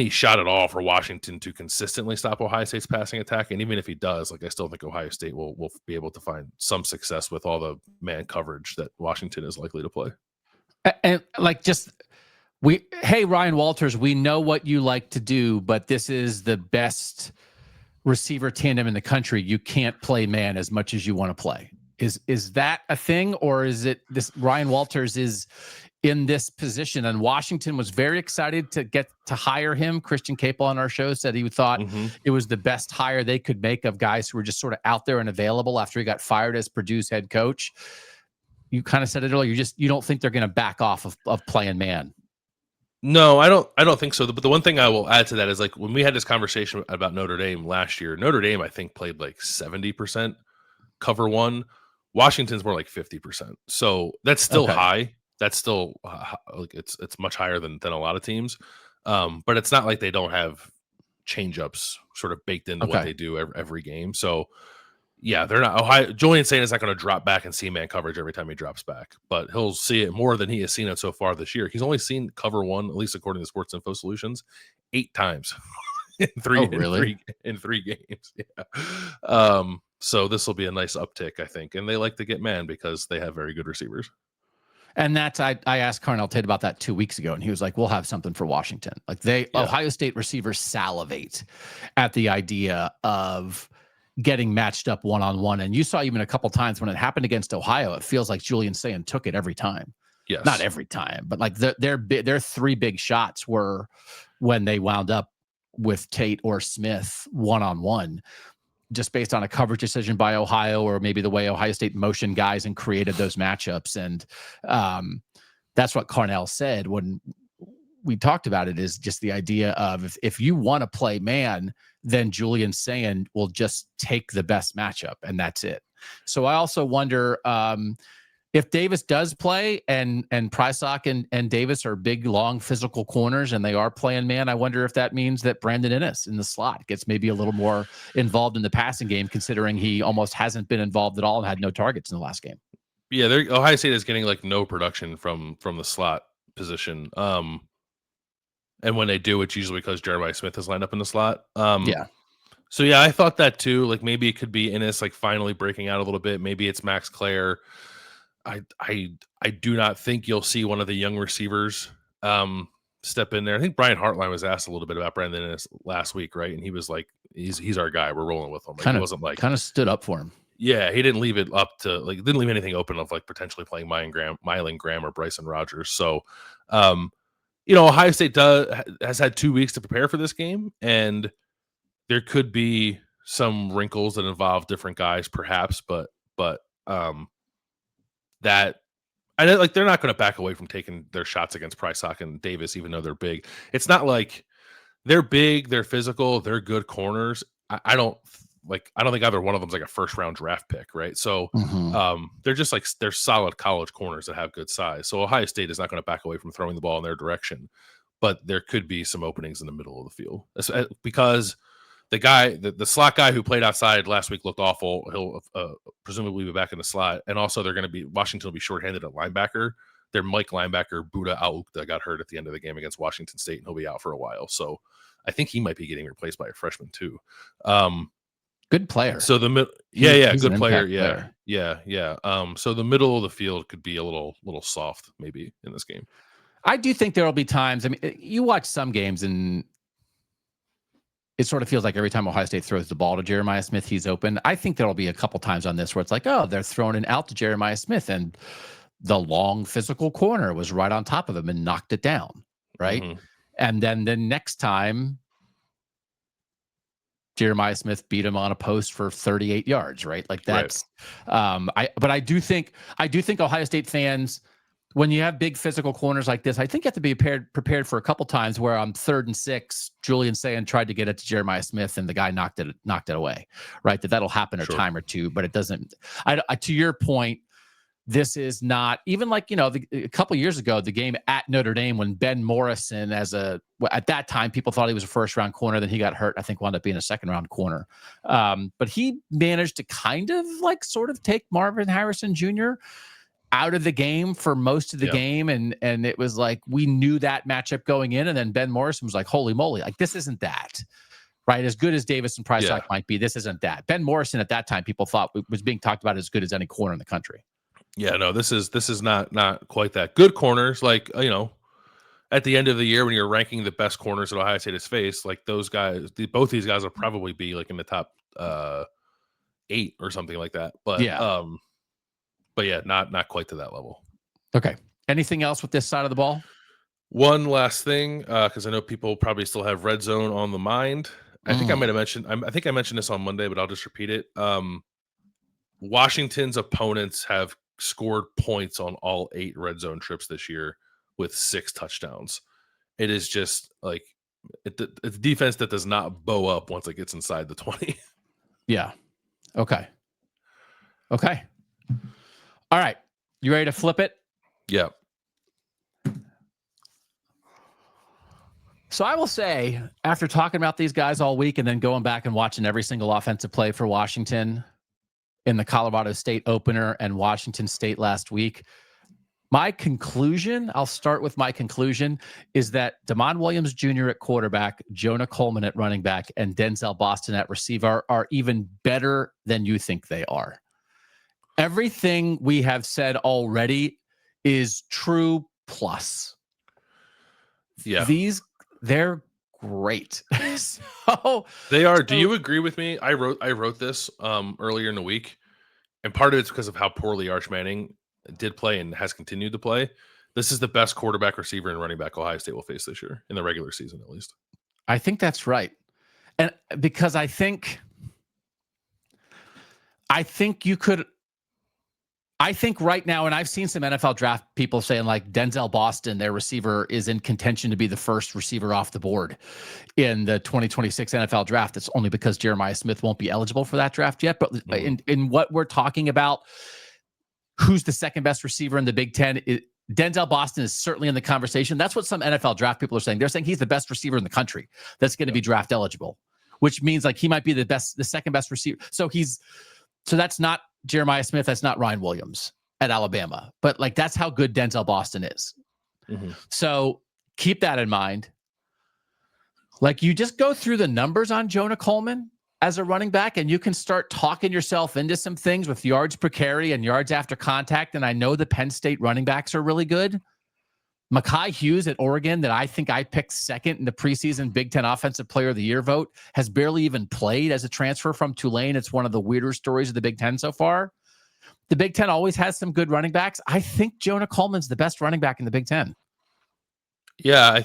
shot at all for Washington to consistently stop Ohio State's passing attack. And even if he does, like I still think Ohio State will be able to find some success with all the man coverage that Washington is likely to play. And like hey, Ryan Walters, we know what you like to do, but this is the best receiver tandem in the country. You can't play man as much as you want to play. Is that a thing, or is it this Ryan Walters is in this position? And Washington was very excited to get to hire him. Christian Capel on our show said he thought it was the best hire they could make of guys who were just sort of out there and available after he got fired as Purdue's head coach. You kind of said it earlier. You don't think they're going to back off of playing man. No, I don't think so. But the one thing I will add to that is like when we had this conversation about Notre Dame last year, Notre Dame, I think, played like 70% cover one. Washington's more like 50%. So that's still high. That's still like it's much higher than a lot of teams. But it's not like they don't have change ups sort of baked into what they do every game. So yeah, they're not. Julian Sayin is not going to drop back and see man coverage every time he drops back, but he'll see it more than he has seen it so far this year. He's only seen cover one, at least according to Sports Info Solutions, 8 times in three games. Yeah. So this will be a nice uptick, I think, and they like to get man because they have very good receivers. And that's I asked Carnell Tate about that 2 weeks ago, and he was like, "We'll have something for Washington." Like Ohio State receivers salivate at the idea of getting matched up one-on-one. And you saw even a couple times when it happened against Ohio, it feels like Julian Sayin took it every time. Yes. Not every time, but like their 3 big shots were when they wound up with Tate or Smith one-on-one, just based on a coverage decision by Ohio, or maybe the way Ohio State motioned guys and created those matchups. And that's what Carnell said when we talked about it, is just the idea of if you want to play man, then Julian Sayin will just take the best matchup, and that's it. So I also wonder, if Davis does play and Prysock and Davis are big, long, physical corners and they are playing man, I wonder if that means that Brandon Inniss in the slot gets maybe a little more involved in the passing game, considering he almost hasn't been involved at all and had no targets in the last game. Yeah, Ohio State is getting like no production from the slot position. And when they do, it's usually because Jeremiah Smith is lined up in the slot. Yeah. So yeah, I thought that too. Like maybe it could be Inniss like finally breaking out a little bit. Maybe it's Max Clare. I do not think you'll see one of the young receivers step in there. I think Brian Hartline was asked a little bit about Brandon Inniss last week, right? And he was like, "He's our guy. We're rolling with him." Like, he wasn't like kind of stood up for him. Yeah, he didn't leave it up to like didn't leave anything open of like potentially playing Mylan Graham or Bryson Rogers. So, Ohio State has had 2 weeks to prepare for this game, and there could be some wrinkles that involve different guys, perhaps, but that I know, like, they're not going to back away from taking their shots against Prysock and Davis, even though they're big. It's not like they're big, they're physical, they're good corners. I don't think either one of them's like a first round draft pick, right? So they're just like they're solid college corners that have good size. So Ohio State is not going to back away from throwing the ball in their direction, but there could be some openings in the middle of the field because the slot guy who played outside last week looked awful. He'll presumably be back in the slot. And also Washington will be shorthanded at linebacker. Their Mike linebacker, Buda Aukta, got hurt at the end of the game against Washington State, and he'll be out for a while. So I think he might be getting replaced by a freshman too. Good player. So good player. Yeah. So the middle of the field could be a little soft maybe in this game. I do think there will be times. I mean, you watch some games and it sort of feels like every time Ohio State throws the ball to Jeremiah Smith, he's open. I think there'll be a couple times on this where it's like, oh, they're throwing it out to Jeremiah Smith, and the long physical corner was right on top of him and knocked it down, right? Mm-hmm. And then the next time, Jeremiah Smith beat him on a post for 38 yards, right? Like that's, right. But I do think Ohio State fans, when you have big physical corners like this, I think you have to be prepared for a couple times where on 3rd and 6, Julian Sayin tried to get it to Jeremiah Smith and the guy knocked it away, right? That'll happen a time or two, but it doesn't. To your point, this is not even like, a couple years ago, the game at Notre Dame when Ben Morrison at that time, people thought he was a first-round corner. Then he got hurt. I think wound up being a second-round corner. But he managed to kind of like sort of take Marvin Harrison Jr. out of the game for most of the game. And it was like, we knew that matchup going in. And then Ben Morrison was like, holy moly, like this isn't that, right? As good as Davis and Prysock might be, this isn't that. Ben Morrison at that time, people thought was being talked about as good as any corner in the country. Yeah, no, this is not quite that. Good corners, like, at the end of the year when you're ranking the best corners that Ohio State has faced, like those guys, both these guys will probably be like in the top 8 or something like that. But not quite to that level. Okay. Anything else with this side of the ball? One last thing, because I know people probably still have red zone on the mind. I think I might have mentioned. I think I mentioned this on Monday, but I'll just repeat it. Washington's opponents have scored points on all 8 red zone trips this year with 6 touchdowns. It is just like it's a defense that does not bow up once it gets inside the 20. Yeah. Okay. All right. You ready to flip it? Yeah. So I will say, after talking about these guys all week and then going back and watching every single offensive play for Washington in the Colorado State opener and Washington State last week, I'll start with my conclusion, is that Damon Williams Jr. at quarterback, Jonah Coleman at running back, and Denzel Boston at receiver are even better than you think they are. Everything we have said already is true plus. Yeah. They're great. So they are. Do you agree with me? I wrote this earlier in the week, and part of it's because of how poorly Arch Manning did play and has continued to play. This is the best quarterback, receiver, and running back Ohio State will face this year, in the regular season at least. I think that's right. And because I think right now, and I've seen some NFL draft people saying like Denzel Boston, their receiver, is in contention to be the first receiver off the board in the 2026 NFL draft. It's only because Jeremiah Smith won't be eligible for that draft yet. But in what we're talking about, who's the second best receiver in the Big Ten. Denzel Boston is certainly in the conversation. That's what some NFL draft people are saying. They're saying he's the best receiver in the country that's going to be draft eligible, which means like he might be the second best receiver. So that's not Jeremiah Smith. That's not Ryan Williams at Alabama, but like that's how good Denzel Boston is. Mm-hmm. So keep that in mind. Like you just go through the numbers on Jonah Coleman as a running back, and you can start talking yourself into some things with yards per carry and yards after contact. And I know the Penn State running backs are really good. Mekhi Hughes at Oregon, that I think I picked second in the preseason Big Ten Offensive Player of the Year vote, has barely even played as a transfer from Tulane. It's one of the weirder stories of the Big Ten so far. The Big Ten always has some good running backs. I think Jonah Coleman's the best running back in the Big Ten. Yeah,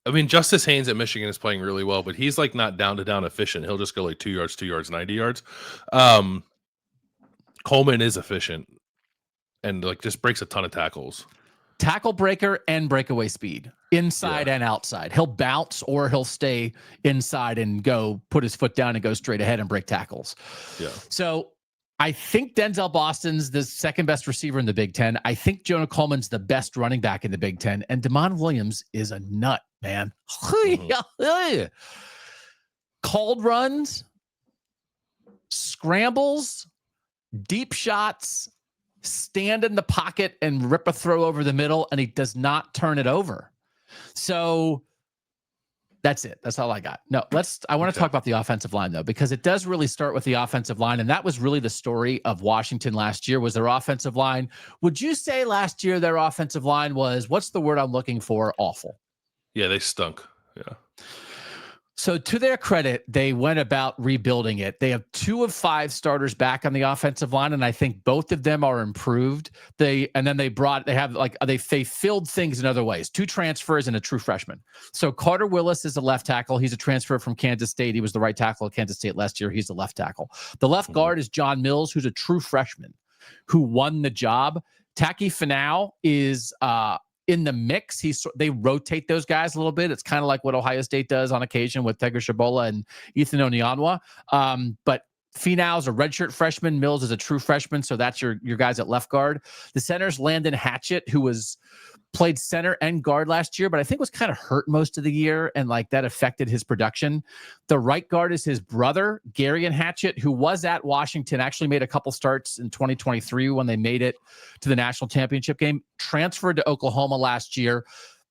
I mean, Justice Haynes at Michigan is playing really well, but he's like not down to down efficient. He'll just go like 2 yards, 90 yards. Coleman is efficient and like just breaks a ton of tackles. Tackle breaker and breakaway speed, inside and outside. He'll bounce or he'll stay inside and go put his foot down and go straight ahead and break tackles. Yeah. So I think Denzel Boston's the second best receiver in the Big Ten. I think Jonah Coleman's the best running back in the Big Ten. And Damon Williams is a nut, man. Mm-hmm. Cold runs, scrambles, deep shots, stand in the pocket and rip a throw over the middle, and he does not turn it over. So that's it. That's all I got. No, I want to talk about the offensive line though, because it does really start with the offensive line. And that was really the story of Washington last year, was their offensive line. Would you say last year their offensive line was, what's the word I'm looking for? Awful. Yeah, they stunk. Yeah. So to their credit, they went about rebuilding it. They have 2 of 5 starters back on the offensive line, and I think both of them are improved. They filled things in other ways. 2 transfers and a true freshman. So Carter Willis is a left tackle. He's a transfer from Kansas State. He was the right tackle at Kansas State last year. He's the left tackle. The left guard is John Mills, who's a true freshman who won the job. Taki Finau is in the mix. They rotate those guys a little bit. It's kind of like what Ohio State does on occasion with Tegra Shabola and Ethan Onyanwa. But Finau's a redshirt freshman. Mills is a true freshman. So that's your guys at left guard. The center's Landon Hatchett, who played center and guard last year, but I think was kind of hurt most of the year, and like that affected his production. The right guard is his brother, Garion Hatchett, who was at Washington, actually made a couple starts in 2023 when they made it to the national championship game, transferred to Oklahoma last year,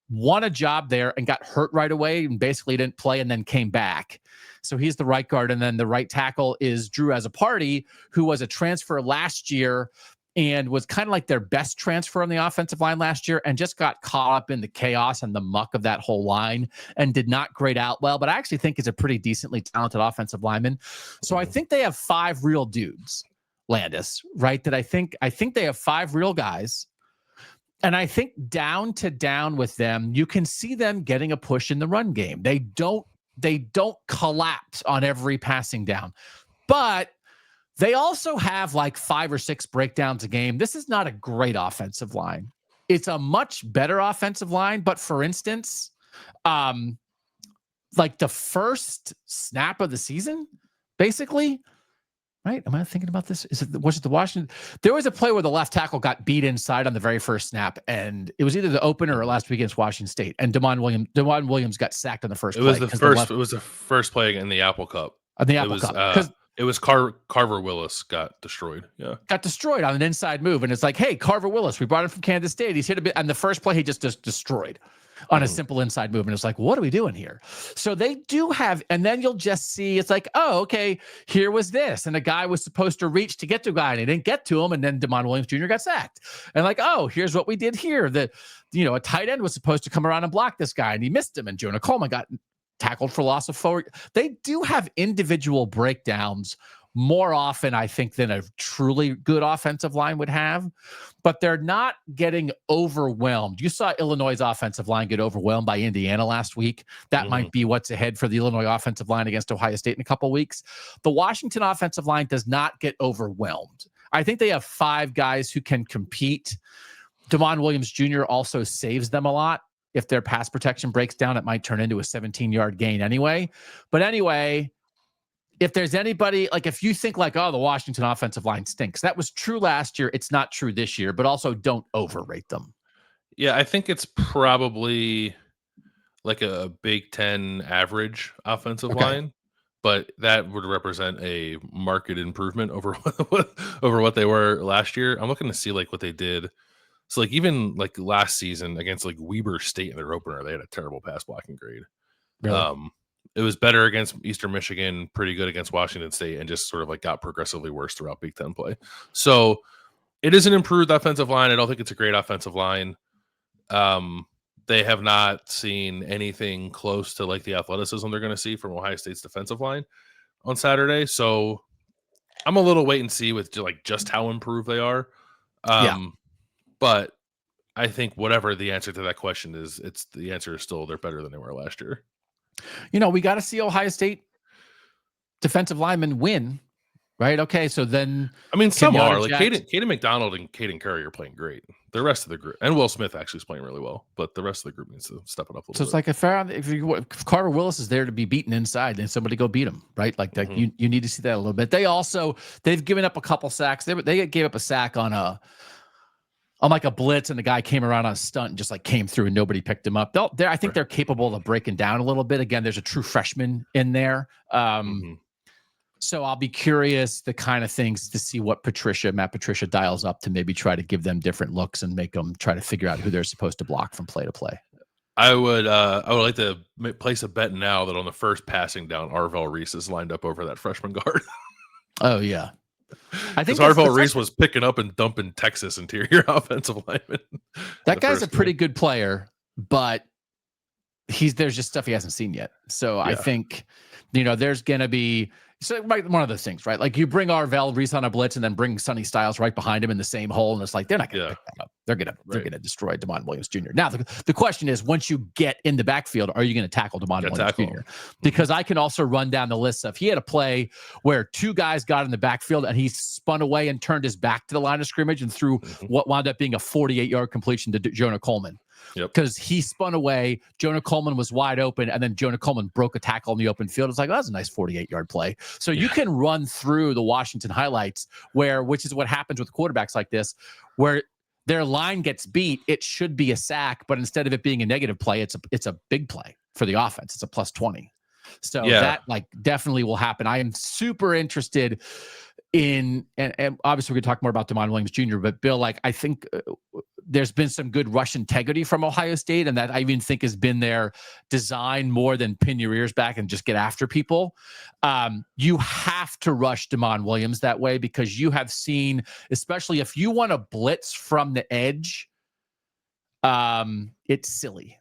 won a job there and got hurt right away and basically didn't play and then came back. So he's the right guard. And then the right tackle is Drew Azzopardi, who was a transfer last year and was kind of like their best transfer on the offensive line last year, and just got caught up in the chaos and the muck of that whole line and did not grade out well, but I actually think is a pretty decently talented offensive lineman. So I think they have 5 real dudes, Landis, right? That I think they have 5 real guys. And I think down with them, you can see them getting a push in the run game. They don't collapse on every passing down, but they also have like 5 or 6 breakdowns a game. This is not a great offensive line. It's a much better offensive line. But for instance, like the first snap of the season, basically, right? Am I thinking about this? Was it the Washington? There was a play where the left tackle got beat inside on the very first snap, and it was either the opener or last week against Washington State. And Damon Williams got sacked on the first play. It was the first play in the Apple Cup. The Apple Cup. Because it was Carver Willis got destroyed. Yeah. Got destroyed on an inside move. And it's like, hey, Carver Willis, we brought him from Kansas State. He's hit a bit. And the first play, he just destroyed on a simple inside move. And it's like, what are we doing here? So they do have, and then you'll just see, it's like, oh, okay, here was this. And the guy was supposed to reach to get to a guy and he didn't get to him. And then Damon Williams Jr. got sacked. And like, oh, here's what we did here. A tight end was supposed to come around and block this guy and he missed him. And Jonah Coleman got tackled for loss of forward. They do have individual breakdowns more often, I think, than a truly good offensive line would have, but they're not getting overwhelmed. You saw Illinois' offensive line get overwhelmed by Indiana last week. That might be what's ahead for the Illinois offensive line against Ohio State in a couple of weeks. The Washington offensive line does not get overwhelmed. I think they have 5 guys who can compete. Damon Williams Jr. also saves them a lot. If their pass protection breaks down, it might turn into a 17-yard gain anyway. But anyway, if there's anybody, like if you think like, oh, the Washington offensive line stinks, that was true last year. It's not true this year, but also don't overrate them. Yeah, I think it's probably like a Big Ten average offensive line, but that would represent a market improvement over over what they were last year. I'm looking to see like what they did. So like even like last season against like Weber State in their opener, they had a terrible pass blocking grade. Really? It was better against Eastern Michigan, pretty good against Washington State, and just sort of like got progressively worse throughout Big Ten play. So it is an improved offensive line. I don't think it's a great offensive line. They have not seen anything close to like the athleticism they're going to see from Ohio State's defensive line on Saturday. So I'm a little wait and see with like just how improved they are. But I think whatever the answer to that question is, the answer is still they're better than they were last year. You know, we got to see Ohio State defensive linemen win, right? Okay, so then I mean, some are like Caden McDonald and Caden Curry are playing great. The rest of the group, and Will Smith actually is playing really well, but the rest of the group needs to step it up a little bit. So it's like if Carter Willis is there to be beaten inside, then somebody go beat him, right? Like that, you need to see that a little bit. They've given up a couple sacks. They gave up a sack on like a blitz, and the guy came around on a stunt and just like came through and nobody picked him up. I think they're capable of breaking down a little bit. Again, there's a true freshman in there. So I'll be curious the kind of things to see what Matt Patricia dials up to maybe try to give them different looks and make them try to figure out who they're supposed to block from play to play. I would like to place a bet now that on the first passing down, Arvell Reese is lined up over that freshman guard. Oh yeah. I think Arvell Reese was picking up and dumping Texas interior offensive linemen. That guy's a pretty good player, but there's just stuff he hasn't seen yet. So I think, there's going to be one of those things, right? Like you bring Arvell Reese on a blitz and then bring Sonny Styles right behind him in the same hole. And it's like, they're not going to pick that up. They're going to destroy Demond Williams Jr. Now, the question is, once you get in the backfield, are you going to tackle Demond Williams Jr.? Because I can also run down the list of, he had a play where two guys got in the backfield and he spun away and turned his back to the line of scrimmage and threw what wound up being a 48-yard completion to Jonah Coleman. Because he spun away, Jonah Coleman was wide open, and then Jonah Coleman broke a tackle in the open field. It's like, oh, that's a nice 48-yard play. So you can run through the Washington highlights which is what happens with quarterbacks like this, where their line gets beat. It should be a sack, but instead of it being a negative play, it's a big play for the offense. It's a plus 20. So that definitely will happen. I am super interested in, and obviously we're going to talk more about Demond Williams Jr., but Bill, I think there's been some good rush integrity from Ohio State, and that I even think has been their design more than pin your ears back and just get after people. You have to rush Demond Williams that way because you have seen, especially if you want to blitz from the edge, it's silly.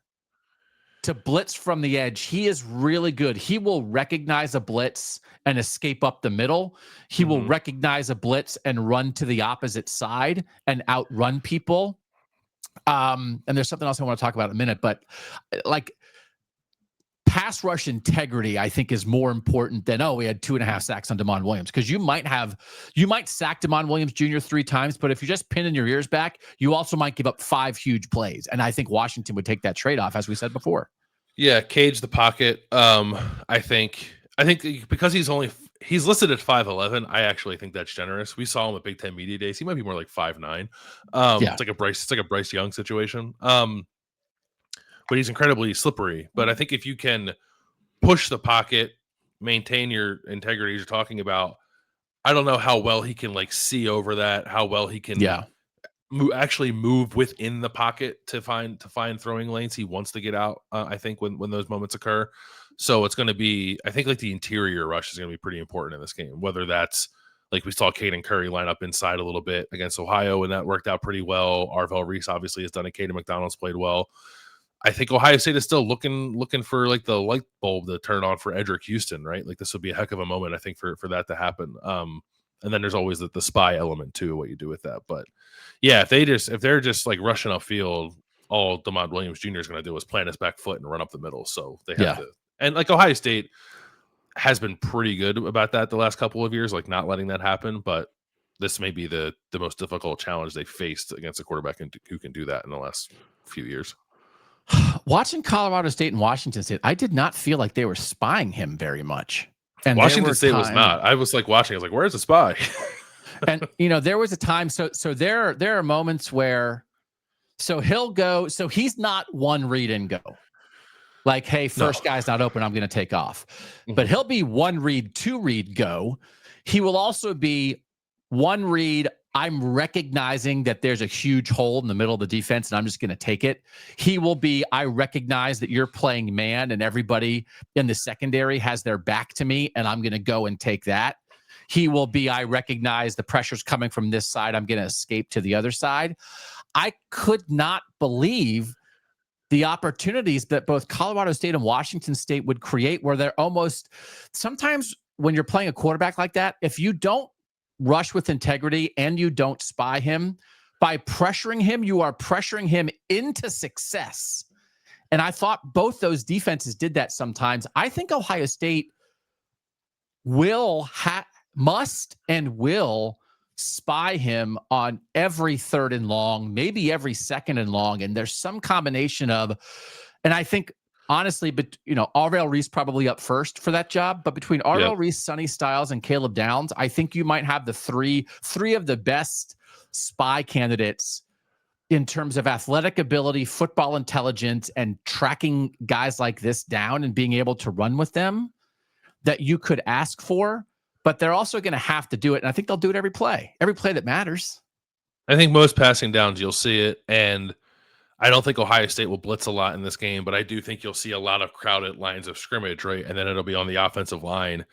To blitz from the edge, he is really good. He will recognize a blitz and escape up the middle. He will recognize a blitz and run to the opposite side and outrun people. And there's something else I want to talk about in a minute, but pass rush integrity, I think, is more important than, we had 2.5 sacks on Demond Williams. Because you might sack Demond Williams Jr. 3 times, but if you're just pinning your ears back, you also might give up 5 huge plays. And I think Washington would take that trade-off, as we said before. Yeah, cage the pocket. I think because he's listed at 5'11", I actually think that's generous. We saw him at Big Ten Media Days. He might be more like 5'9". It's like a Bryce Young situation. But he's incredibly slippery. But I think if you can push the pocket, maintain your integrity you're talking about, I don't know how well he can see over that, how well he can actually move within the pocket to find throwing lanes. He wants to get out, I think, when those moments occur. So it's going to be, I think, the interior rush is going to be pretty important in this game, whether that's we saw Caden Curry line up inside a little bit against Ohio, and that worked out pretty well. Arvell Reese obviously has done it. Caden McDonald's played well. I think Ohio State is still looking for the light bulb to turn on for Edric Houston, right? This would be a heck of a moment, I think, for that to happen. And then there's always the spy element too, what you do with that. But yeah, if they're just rushing upfield, all Demond Williams Jr. is going to do is plant his back foot and run up the middle. So they have to, and Ohio State has been pretty good about that the last couple of years, not letting that happen. But this may be the most difficult challenge they faced against a quarterback who can do that in the last few years. Watching Colorado State and Washington State, I did not feel like they were spying him very much. And Washington State was not. I was like watching. I was like, "Where's the spy?" And there was a time. So there are moments where, so he'll go. So he's not one read and go. Like, hey, first guy's not open, I'm going to take off. But he'll be one read, two read, go. He will also be one read, I'm recognizing that there's a huge hole in the middle of the defense and I'm just going to take it. He will be, I recognize that you're playing man and everybody in the secondary has their back to me and I'm going to go and take that. He will be, I recognize the pressure's coming from this side, I'm going to escape to the other side. I could not believe the opportunities that both Colorado State and Washington State would create, where they're almost, sometimes when you're playing a quarterback like that, if you don't rush with integrity and you don't spy him, by pressuring him, you are pressuring him into success. And I thought both those defenses did that sometimes. I think Ohio State must and will spy him on every third and long, maybe every second and long. And there's some combination of, and I think honestly, but Arvell Reese probably up first for that job, but between Arvell Reese, Sonny Styles, and Caleb Downs, I think you might have the three of the best spy candidates in terms of athletic ability, football intelligence, and tracking guys like this down and being able to run with them that you could ask for. But they're also going to have to do it. And I think they'll do it every play that matters. I think most passing downs, you'll see it. And I don't think Ohio State will blitz a lot in this game, but I do think you'll see a lot of crowded lines of scrimmage, right? And then it'll be on the offensive line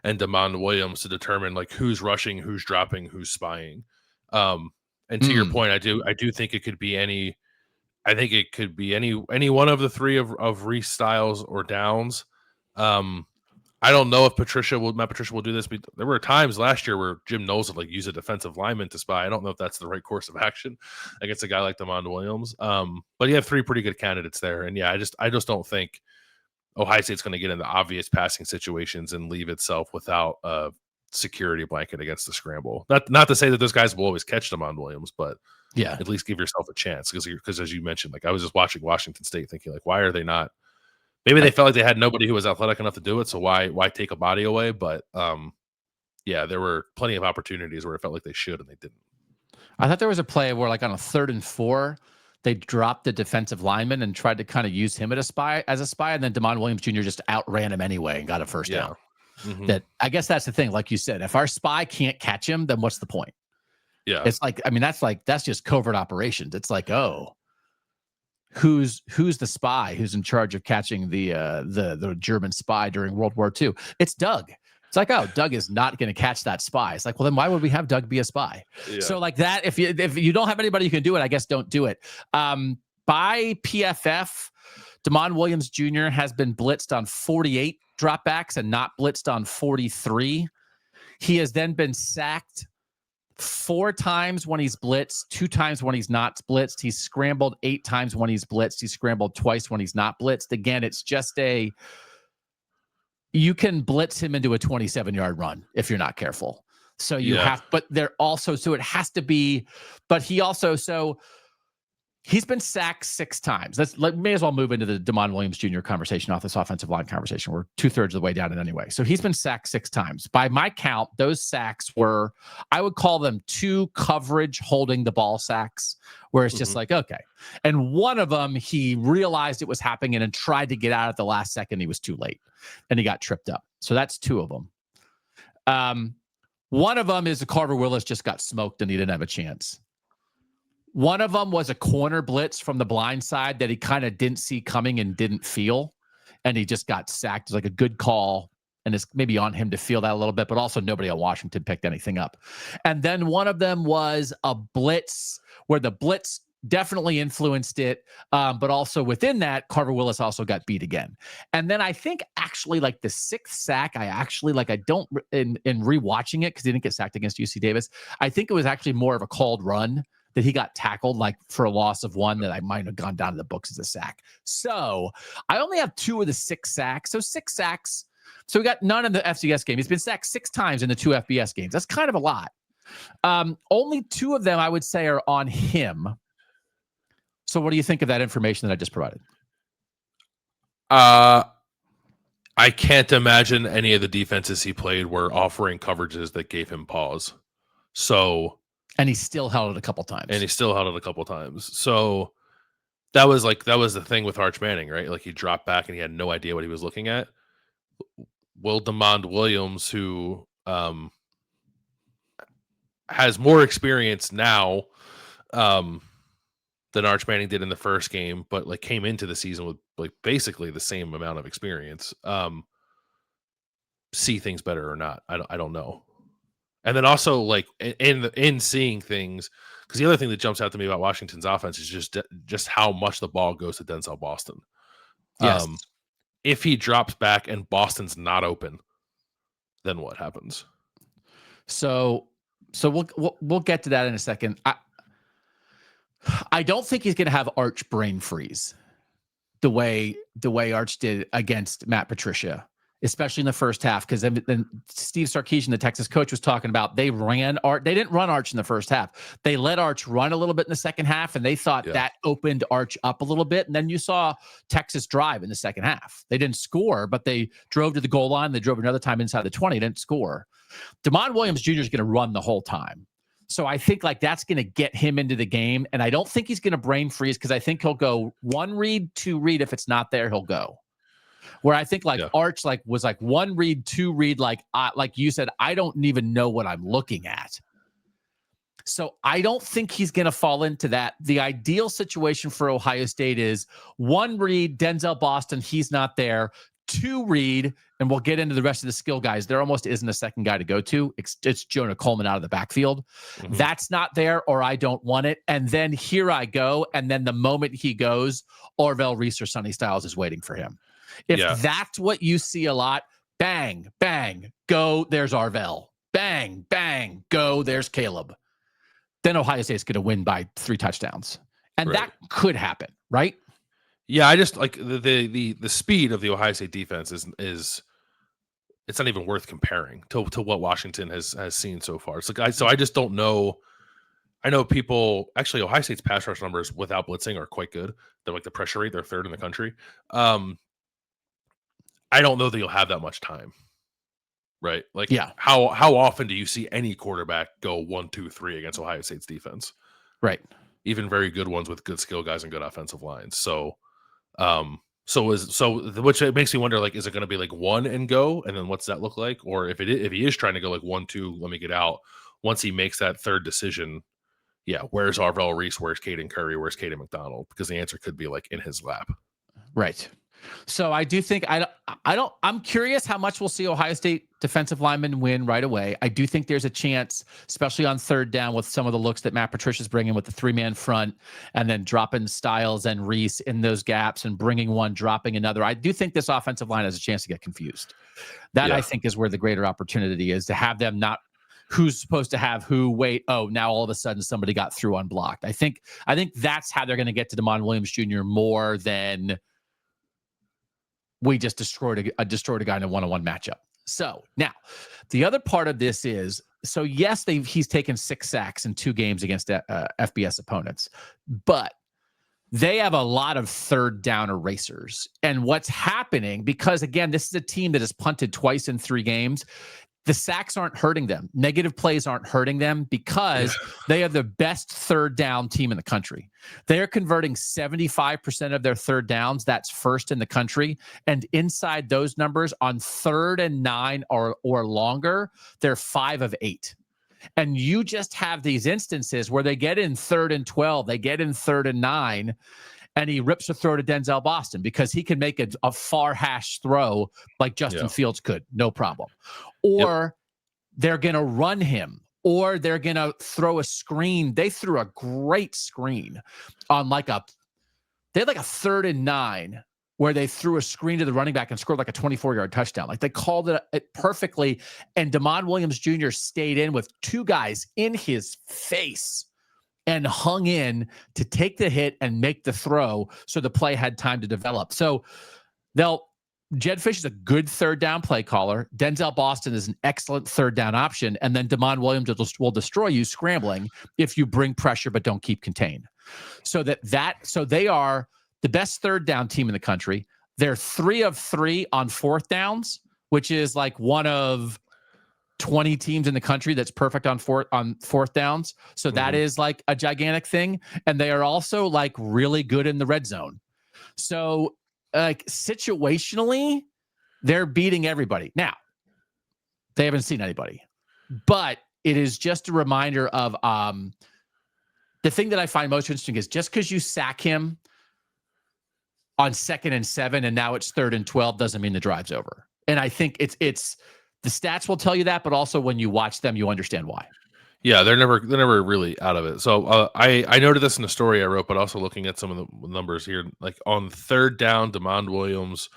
and Damon Williams to determine like who's rushing, who's dropping, who's spying. And to your point, I do think it could be any one of the three of Reese, Styles, or Downs. I don't know if Matt Patricia will do this, but there were times last year where Jim Knowles would like use a defensive lineman to spy. I don't know if that's the right course of action against a guy like Damon Williams. But you have three pretty good candidates there. And yeah, I just don't think Ohio State's going to get into obvious passing situations and leave itself without a security blanket against the scramble. Not to say that those guys will always catch Damon Williams, but yeah, at least give yourself a chance. Because as you mentioned, like I was just watching Washington State thinking like, why are they not? Maybe they felt like they had nobody who was athletic enough to do it, so why take a body away? But yeah, there were plenty of opportunities where it felt like they should and they didn't. I thought there was a play where, like on a 3rd and 4, they dropped the defensive lineman and tried to kind of use him as a spy, and then Damon Williams Jr. just outran him anyway and got a first down. That I guess that's the thing, like you said, if our spy can't catch him, then what's the point? Yeah, it's like, I mean, that's just covert operations. It's like, oh, who's the spy who's in charge of catching the German spy during World War II? It's Doug. It's like, oh, Doug is not going to catch that spy. It's like, well, then why would we have Doug be a spy? Yeah. So like that, if you don't have anybody who can do it, I guess don't do it. By PFF, Damon Williams Jr. has been blitzed on 48 dropbacks and not blitzed on 43. He has then been sacked 4 times when he's blitzed, 2 times when he's not blitzed. He's scrambled 8 times when he's blitzed. He's scrambled twice when he's not blitzed. Again, it's just you can blitz him into a 27-yard run if you're not careful. So you have, but they're also, so it has to be, but he also, so he's been sacked 6 times. May as well move into the Damon Williams Jr. conversation off this offensive line conversation. We're 2/3 of the way down it anyway. So he's been sacked 6 times. By my count, those sacks were, I would call them 2 coverage holding the ball sacks, where it's just like, okay. And one of them, he realized it was happening and tried to get out at the last second. He was too late and he got tripped up. So that's 2 of them. One of them is a Carver Willis just got smoked and he didn't have a chance. One of them was a corner blitz from the blind side that he kind of didn't see coming and didn't feel, and he just got sacked. It's like a good call, and it's maybe on him to feel that a little bit, but also nobody on Washington picked anything up. And then one of them was a blitz where the blitz definitely influenced it, but also within that, Carver Willis also got beat again. And then I think actually like the 6th sack, I don't, in rewatching it, because he didn't get sacked against UC Davis, I think it was actually more of a called run that he got tackled like for a loss of 1 that I might have gone down to the books as a sack. So I only have 2 of the 6 sacks. So 6 sacks. So we got none in the FCS game. He's been sacked 6 times in the 2 FBS games. That's kind of a lot. Only 2 of them I would say are on him. So what do you think of that information that I just provided? I can't imagine any of the defenses he played were offering coverages that gave him pause. So, and he still held it a couple times. So that was the thing with Arch Manning, right? Like he dropped back and he had no idea what he was looking at. Will DeMond Williams, who has more experience now than Arch Manning did in the first game, but like came into the season with like basically the same amount of experience, see things better or not. I don't know. And then also like in seeing things, because the other thing that jumps out to me about Washington's offense is just how much the ball goes to Denzel Boston. Yes. If he drops back and Boston's not open, then what happens? So we'll get to that in a second. I don't think he's going to have Arch brain freeze the way Arch did against Matt Patricia, especially in the first half. Because then Steve Sarkisian, the Texas coach, was talking about they ran Arch. They didn't run Arch in the first half. They let Arch run a little bit in the second half, and they thought that opened Arch up a little bit. And then you saw Texas drive in the second half. They didn't score, but they drove to the goal line. They drove another time inside the 20. Didn't score. DeMond Williams Jr. is going to run the whole time. So I think like that's going to get him into the game. And I don't think he's going to brain freeze because I think he'll go 1 read, 2 read. If it's not there, he'll go. Where I think like Arch was 1 read, 2 read, like you said, I don't even know what I'm looking at. So I don't think he's going to fall into that. The ideal situation for Ohio State is 1 read, Denzel Boston, he's not there. 2 read, and we'll get into the rest of the skill guys. There almost isn't a second guy to go to. It's Jonah Coleman out of the backfield. Mm-hmm. That's not there, or I don't want it. And then here I go. And then the moment he goes, Arvell, Reese, or Sonny Styles is waiting for him. If that's what you see a lot, bang, bang, go, there's Arvell. Bang, bang, go, there's Caleb. Then Ohio State's going to win by 3 touchdowns. And that could happen, right? Yeah, I just like the speed of the Ohio State defense is it's not even worth comparing to what Washington has seen so far. It's like I just don't know. I know people actually Ohio State's pass rush numbers without blitzing are quite good. They're like the pressure rate, they're 3rd in the country. I don't know that you'll have that much time. Right? Like how often do you see any quarterback go 1, 2, 3 against Ohio State's defense? Right. Even very good ones with good skill guys and good offensive lines. Which it makes me wonder, like, is it going to be like 1 and go, and then what's that look like? Or if he is trying to go like 1, 2, let me get out. Once he makes that 3rd decision, where's Arvell, Reese? Where's Caden Curry? Where's Caden McDonald? Because the answer could be like in his lap. Right. So I do think I'm curious how much we'll see Ohio State defensive linemen win right away. I do think there's a chance, especially on 3rd down with some of the looks that Matt Patricia's bringing with the 3-man front and then dropping Styles and Reese in those gaps and bringing one, dropping another. I do think this offensive line has a chance to get confused. That I think is where the greater opportunity is, to have them not who's supposed to have who. Wait, now all of a sudden somebody got through unblocked. I think that's how they're going to get to DeMond Williams Jr. more than we just destroyed a guy in a 1-on-1 matchup. So now the other part of this is, so yes, he's taken 6 sacks in 2 games against FBS opponents, but they have a lot of 3rd down erasers. And what's happening, because again, this is a team that has punted twice in 3 games. The sacks aren't hurting them. Negative plays aren't hurting them because they are the best 3rd down team in the country. They are converting 75% of their 3rd downs. That's 1st in the country. And inside those numbers, on 3rd and 9 or longer, they're 5 of 8. And you just have these instances where they get in 3rd and 12, they get in 3rd and 9, and he rips a throw to Denzel Boston because he can make a far hash throw like Justin Fields could, no problem. Or they're going to run him, or they're going to throw a screen. They threw a great screen on they had like a 3rd and 9 where they threw a screen to the running back and scored like a 24-yard touchdown. Like they called it perfectly. And DeMond Williams Jr. stayed in with 2 guys in his face and hung in to take the hit and make the throw so the play had time to develop. So Jed Fish is a good 3rd down play caller. Denzel Boston is an excellent 3rd down option. And then DeMond Williams will destroy you scrambling if you bring pressure but don't keep contained. So they are the best 3rd down team in the country. They're 3 of 3 on fourth downs, which is like one of 20 teams in the country that's perfect on fourth downs. So that is like a gigantic thing. And they are also like really good in the red zone. So like situationally, they're beating everybody. Now, they haven't seen anybody. But it is just a reminder of the thing that I find most interesting is just because you sack him on 2nd and 7 and now it's 3rd and 12 doesn't mean the drive's over. And I think it's the stats will tell you that, but also when you watch them, you understand why. Yeah, they're never really out of it. So I noted this in the story I wrote, but also looking at some of the numbers here, like on 3rd down, DeMond Williams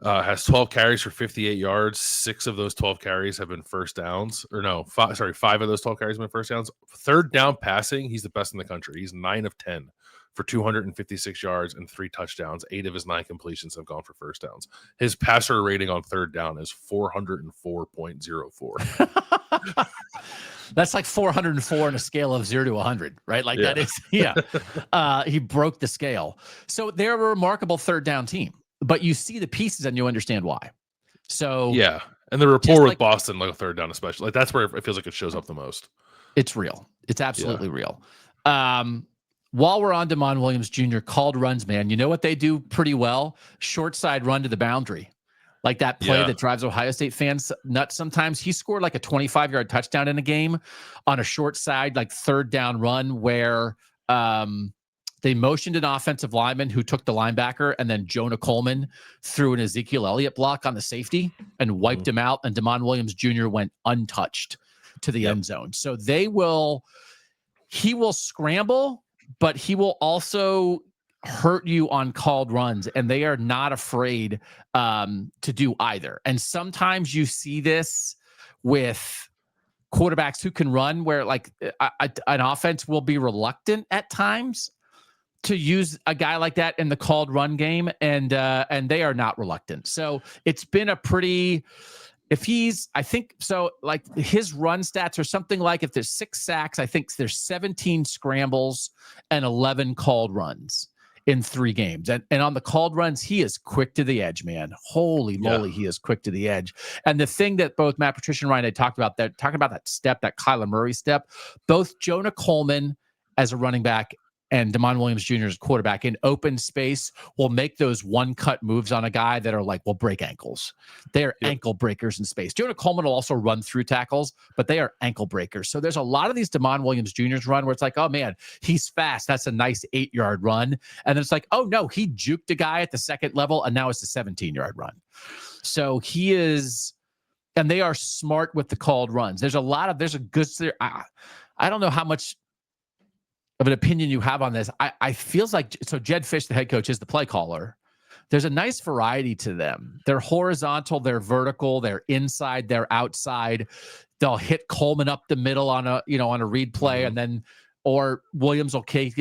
has 12 carries for 58 yards. 6 of those 12 carries have been first downs, or no, 5 of those 12 carries have been first downs. 3rd down passing, he's the best in the country. He's 9 of 10 for 256 yards and 3 touchdowns. 8 of his 9 completions have gone for first downs. His passer rating on 3rd down is 404.04. That's like 404 on a scale of 0 to 100, right? Like that is, he broke the scale. So they're a remarkable 3rd down team. But you see the pieces and you understand why. So yeah, and the rapport with Boston, like a 3rd down, especially, like that's where it feels like it shows up the most. It's real. It's absolutely real. While we're on DeMond Williams Jr. called runs, man, you know what they do pretty well? Short side run to the boundary, like that play that drives Ohio State fans nuts. Sometimes he scored like a 25-yard touchdown in a game on a short side, like 3rd down run where they motioned an offensive lineman who took the linebacker, and then Jonah Coleman threw an Ezekiel Elliott block on the safety and wiped him out. And DeMond Williams Jr. went untouched to the end zone. So he will scramble, but he will also hurt you on called runs, and they are not afraid to do either. And sometimes you see this with quarterbacks who can run, where like an offense will be reluctant at times to use a guy like that in the called run game, and they are not reluctant. So it's been a pretty, I think so, like his run stats are something like, if there's 6 sacks, I think there's 17 scrambles and 11 called runs in 3 games. And on the called runs, he is quick to the edge, man. Holy moly, he is quick to the edge. And the thing that both Matt Patricia and Ryan had talked about, that talking about that step, that Kyler Murray step, both Jonah Coleman as a running back and DeMond Williams Jr. as quarterback in open space will make those one-cut moves on a guy that are like, will break ankles. They're ankle breakers in space. Jonah Coleman will also run through tackles, but they are ankle breakers. So there's a lot of these DeMond Williams Jr.'s run where it's like, oh man, he's fast. That's a nice 8-yard run. And then it's like, oh no, he juked a guy at the 2nd level, and now it's a 17-yard run. So he is, and they are smart with the called runs. There's a good, I don't know how much of an opinion you have on this. I feels like, so Jed Fish, the head coach, is the play caller. There's a nice variety to them. They're horizontal, they're vertical, they're inside, they're outside. They'll hit Coleman up the middle on a read play, and then, or Williams will keep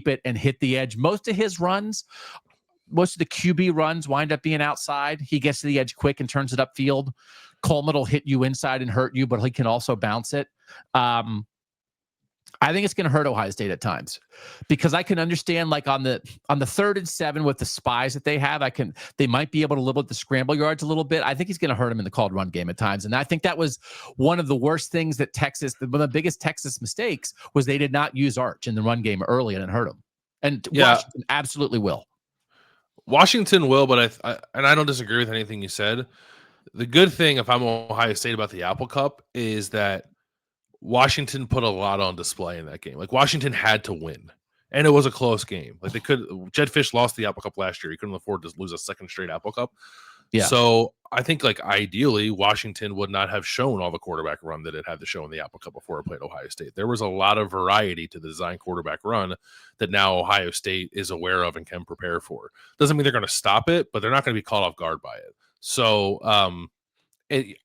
it and hit the edge. Most of the QB runs wind up being outside. He gets to the edge quick and turns it upfield. Coleman will hit you inside and hurt you, but he can also bounce it. I think it's going to hurt Ohio State at times, because I can understand, like on the 3rd and 7 with the spies that they have, they might be able to limit the scramble yards a little bit. I think he's going to hurt him in the called run game at times. And I think that was one of the worst things that one of the biggest Texas mistakes was they did not use Arch in the run game early, and it hurt him. And Washington absolutely will. Washington will, but I don't disagree with anything you said. The good thing, if I'm Ohio State, about the Apple Cup is that Washington put a lot on display in that game. Like, Washington had to win, and it was a close game. Like, Jed Fish lost the Apple Cup last year. He couldn't afford to lose a 2nd straight Apple Cup. Yeah. So I think, like, ideally, Washington would not have shown all the quarterback run that it had to show in the Apple Cup before it played Ohio State. There was a lot of variety to the design quarterback run that now Ohio State is aware of and can prepare for. Doesn't mean they're going to stop it, but they're not going to be caught off guard by it. So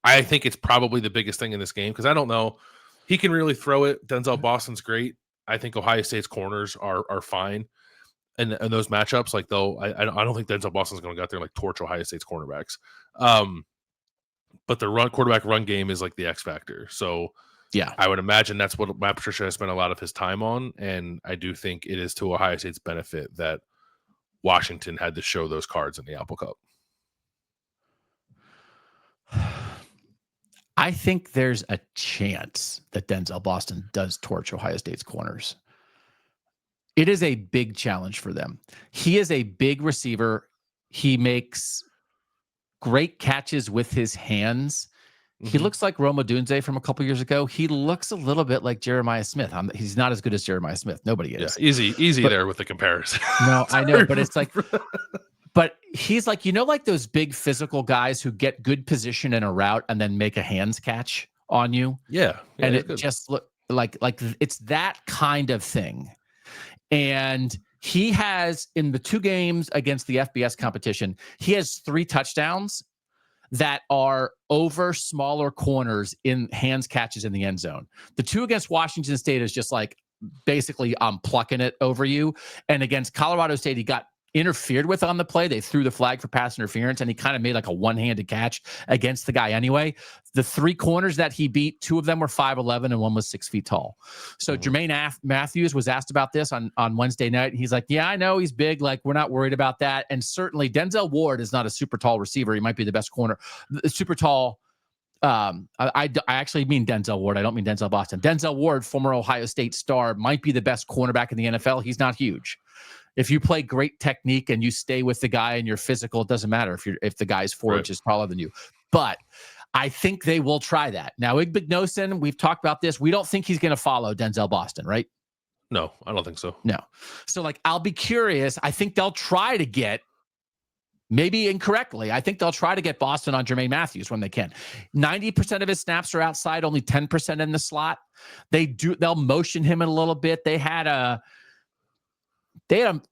I think it's probably the biggest thing in this game, because I don't know. He can really throw it. Denzel Boston's great. I think Ohio State's corners are fine in those matchups. Like, though, I don't think Denzel Boston's going to go out there and like torch Ohio State's cornerbacks. But the quarterback run game is like the X factor. So yeah, I would imagine that's what Matt Patricia has spent a lot of his time on. And I do think it is to Ohio State's benefit that Washington had to show those cards in the Apple Cup? I think there's a chance that Denzel Boston does torch Ohio State's corners. It is a big challenge for them. He is a big receiver. He makes great catches with his hands. He looks like Rome Odunze from a couple years ago. He looks a little bit like Jeremiah Smith. He's not as good as Jeremiah Smith. Nobody is. Yeah, easy there with the comparison. No, I know, but it's like, but he's like, like those big physical guys who get good position in a route and then make a hands catch on you. Yeah, and it just look like it's that kind of thing. And he has, in the 2 games against the FBS competition, he has 3 touchdowns that are over smaller corners in hands catches in the end zone. The 2 against Washington State is just like, basically, I'm plucking it over you. And against Colorado State, he got interfered with on the play. They threw the flag for pass interference, and he kind of made like a one-handed catch against the guy anyway. The 3 corners that he beat, 2 of them were 5'11", and 1 was 6 feet tall. So Jermaine Matthews was asked about this on Wednesday night. He's like, yeah, I know he's big. Like, we're not worried about that. And certainly Denzel Ward is not a super tall receiver. He might be the best corner. Super tall. I actually mean Denzel Ward. I don't mean Denzel Boston. Denzel Ward, former Ohio State star, might be the best cornerback in the NFL. He's not huge. If you play great technique and you stay with the guy and you're physical, it doesn't matter if the guy's 4 inches taller than you. But I think they will try that. Now, Igbinosun, we've talked about this. We don't think he's going to follow Denzel Boston, right? No, I don't think so. No. So, I'll be curious. I think they'll try to get, maybe incorrectly, I think they'll try to get Boston on Jermaine Matthews when they can. 90% of his snaps are outside, only 10% in the slot. They'll motion him in a little bit. They had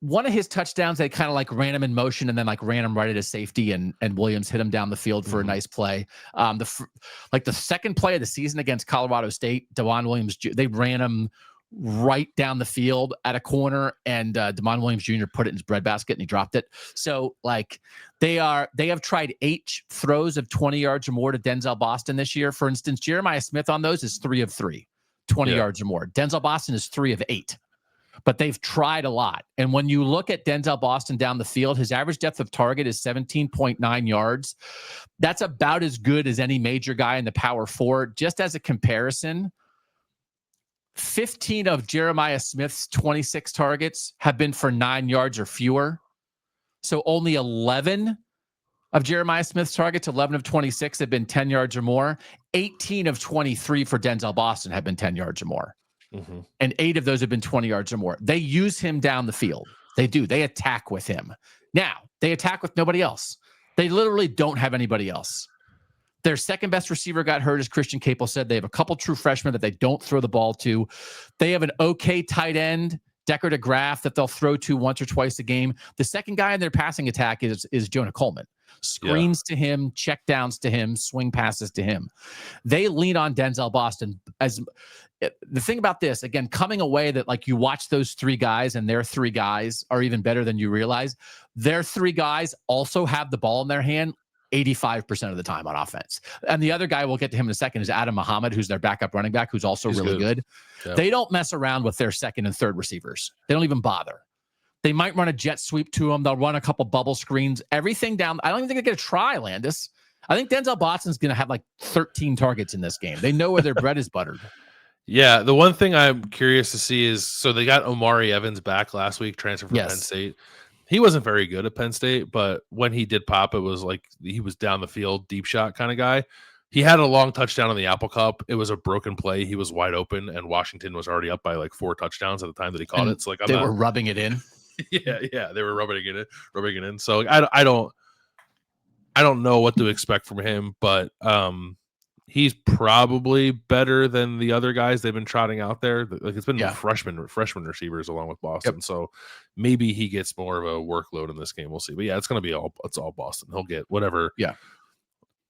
one of his touchdowns. They kind of ran him in motion and then ran him right at his safety, and Williams hit him down the field for a nice play. The second play of the season against Colorado State, DeJuan Williams, they ran him right down the field at a corner, and DeJuan Williams Jr. put it in his breadbasket and he dropped it. So they have tried 8 throws of 20 yards or more to Denzel Boston this year. For instance, Jeremiah Smith on those is 3 of 3, 20 yards or more. Denzel Boston is 3 of 8. But they've tried a lot. And when you look at Denzel Boston down the field, his average depth of target is 17.9 yards. That's about as good as any major guy in the Power 4. Just as a comparison, 15 of Jeremiah Smith's 26 targets have been for 9 yards or fewer. So only 11 of Jeremiah Smith's targets, 11 of 26, have been 10 yards or more. 18 of 23 for Denzel Boston have been 10 yards or more. And 8 of those have been 20 yards or more. They use him down the field. They do. They attack with him. Now, they attack with nobody else. They literally don't have anybody else. Their second best receiver got hurt, as Christian Capel said. They have a couple true freshmen that they don't throw the ball to. They have an okay tight end, Decker DeGraff, that they'll throw to once or twice a game. The second guy in their passing attack is Jonah Coleman. Screens to him, check downs to him, swing passes to him. They lean on Denzel Boston. As the thing about this, again, coming away that you watch those 3 guys and their 3 guys are even better than you realize. Their 3 guys also have the ball in their hand 85% of the time on offense. And the other guy, we'll get to him in a second, is Adam Muhammad, who's their backup running back, who's also really good. Yeah. They don't mess around with their second and third receivers. They don't even bother. They might run a jet sweep to them. They'll run a couple bubble screens, everything down. I don't even think they're going to try, Landis. I think Denzel Boston's going to have 13 targets in this game. They know where their bread is buttered. Yeah, the one thing I'm curious to see is, so they got Omari Evans back last week, transfer from Penn State. He wasn't very good at Penn State, but when he did pop, it was he was down the field, deep shot kind of guy. He had a long touchdown in the Apple Cup. It was a broken play. He was wide open, and Washington was already up by 4 touchdowns at the time that he caught it. So they were rubbing it in. Yeah, they were rubbing it in. So I don't know what to expect from him, but he's probably better than the other guys they've been trotting out there. It's been freshman receivers along with Boston. So maybe he gets more of a workload in this game. We'll see. But yeah, it's all Boston. He'll get whatever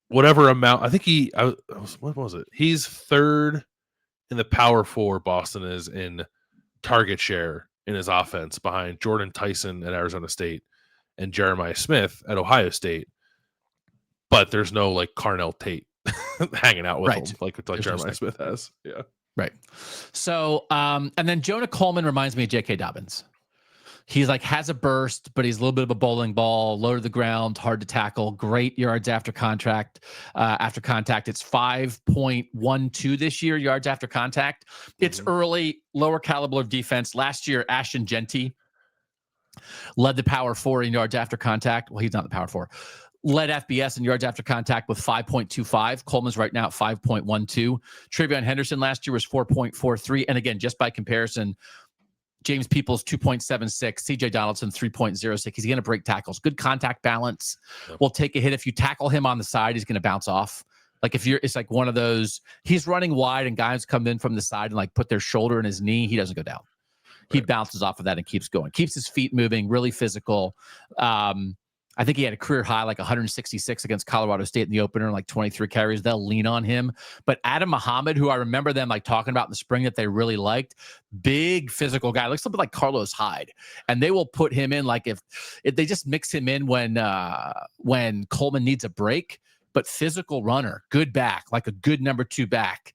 amount. I think what was it? He's 3rd in the Power 4. Boston is in target share in his offense, behind Jordan Tyson at Arizona State and Jeremiah Smith at Ohio State. But there's no Carnell Tate hanging out with him like Jeremiah Smith has. Yeah. Right. So, and then Jonah Coleman reminds me of J.K. Dobbins. He's like has a burst, but he's a little bit of a bowling ball, low to the ground, hard to tackle. Great yards after contact. It's 5.12 this year, yards after contact. It's early, lower caliber of defense. Last year, Ashton Genty led the Power 4 in yards after contact. Well, he's not the Power 4. Led FBS in yards after contact with 5.25. Coleman's right now at 5.12. Travion Henderson last year was 4.43. And again, just by comparison, James Peoples 2.76, CJ Donaldson 3.06. He's going to break tackles. Good contact balance. Yep. Will take a hit. If you tackle him on the side, he's going to bounce off. Like it's like one of those, he's running wide and guys come in from the side and like put their shoulder in his knee. He doesn't go down. He bounces off of that and keeps going. Keeps his feet moving, really physical. I think he had a career high, like 166 against Colorado State in the opener, like 23 carries. They'll lean on him. But Adam Muhammad, who I remember them like talking about in the spring that they really liked, big physical guy, looks a little bit like Carlos Hyde. And they will put him in like if they just mix him in when Coleman needs a break, but physical runner, good back, like a good number 2 back.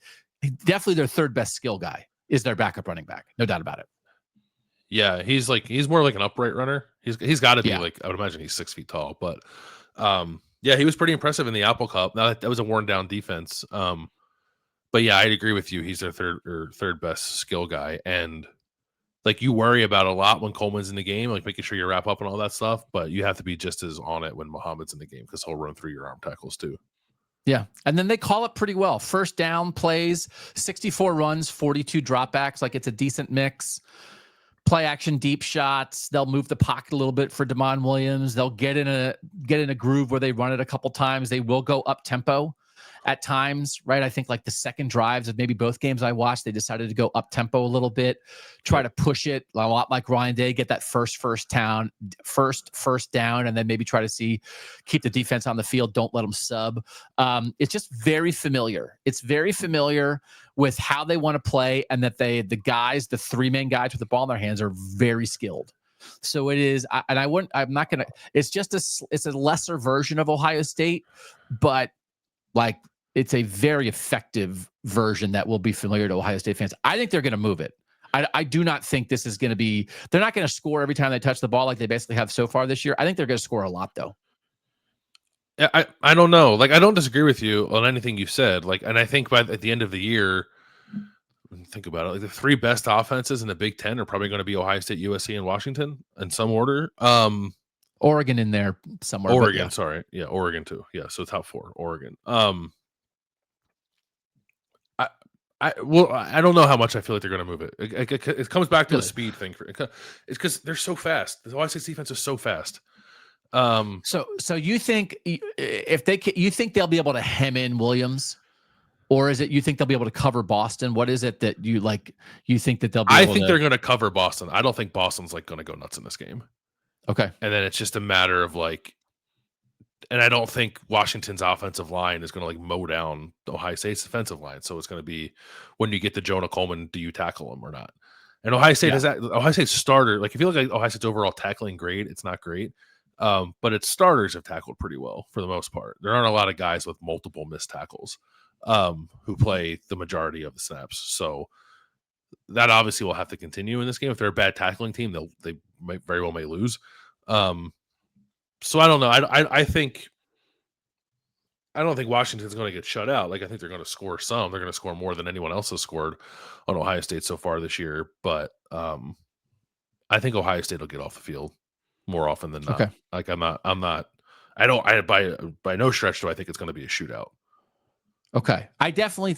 Definitely their third best skill guy is their backup running back. No doubt about it. Yeah, he's more like an upright runner. He's got to be like, I would imagine he's 6 feet tall, but yeah, he was pretty impressive in the Apple Cup. Now that was a worn down defense. But yeah, I'd agree with you. He's their third best skill guy, and like you worry about a lot when Coleman's in the game, like making sure you wrap up and all that stuff. But you have to be just as on it when Muhammad's in the game because he'll run through your arm tackles too. Yeah. And then they call it pretty well. First down plays, 64 runs, 42 dropbacks. Like it's a decent mix. Play action, deep shots. They'll move the pocket a little bit for Damon Williams. They'll get in a groove where they run it a couple times. They will go up tempo at times, right? I think like the second drives of maybe both games I watched, they decided to go up tempo a little bit, try to push it a lot like Ryan Day, get that first down, and then maybe try to keep the defense on the field. Don't let them sub. It's just very familiar. It's very familiar with how they want to play, and that the three main guys with the ball in their hands are very skilled. So it is, it's a lesser version of Ohio State, but like it's a very effective version that will be familiar to Ohio State fans. I think they're going to move it. I do not think this is going to be, they're not going to score every time they touch the ball like they basically have so far this year. I think they're going to score a lot though. I don't know. Like, I don't disagree with you on anything you said. Like, and I think at the end of the year, think about it, like the 3 best offenses in the Big Ten are probably going to be Ohio State, USC, and Washington in some order. Oregon in there somewhere. Oregon, sorry. Yeah, Oregon too. Yeah, so top 4, Oregon. I don't know how much I feel like they're going to move it. It comes back to the speed thing. It's because they're so fast. The Ohio State defense is so fast. So you think you think they'll be able to hem in Williams, or is it you think they'll be able to cover Boston? What is it that you like? You think that they'll be? I think they're going to cover Boston. I don't think Boston's like going to go nuts in this game. Okay, and then it's just a matter of like, and I don't think Washington's offensive line is going to like mow down Ohio State's defensive line. So it's going to be when you get to Jonah Coleman, do you tackle him or not? And Ohio State has that. Ohio State's starter, like if you look at Ohio State's overall tackling grade, it's not great. But its starters have tackled pretty well for the most part. There aren't a lot of guys with multiple missed tackles who play the majority of the snaps. So that obviously will have to continue in this game. If they're a bad tackling team, they very well may lose. So I don't know. I don't think Washington's going to get shut out. Like I think they're going to score some. They're going to score more than anyone else has scored on Ohio State so far this year. But I think Ohio State will get off the field more often than not. Okay. Like by no stretch do I think it's going to be a shootout. Okay. I definitely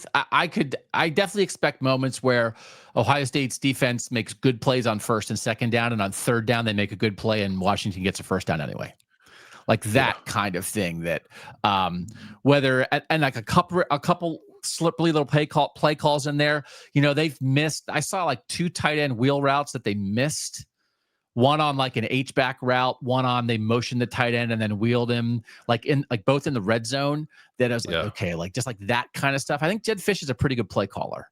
expect moments where Ohio State's defense makes good plays on first and second down, and on third down they make a good play and Washington gets a first down anyway. Like that kind of thing that whether and like a couple slippery little play calls in there. You know, they've missed. I saw like 2 tight end wheel routes that they missed. One on like an H-back route, one on they motioned the tight end and then wheeled him both in the red zone. That I was like, okay, like just like that kind of stuff. I think Jed Fish is a pretty good play caller.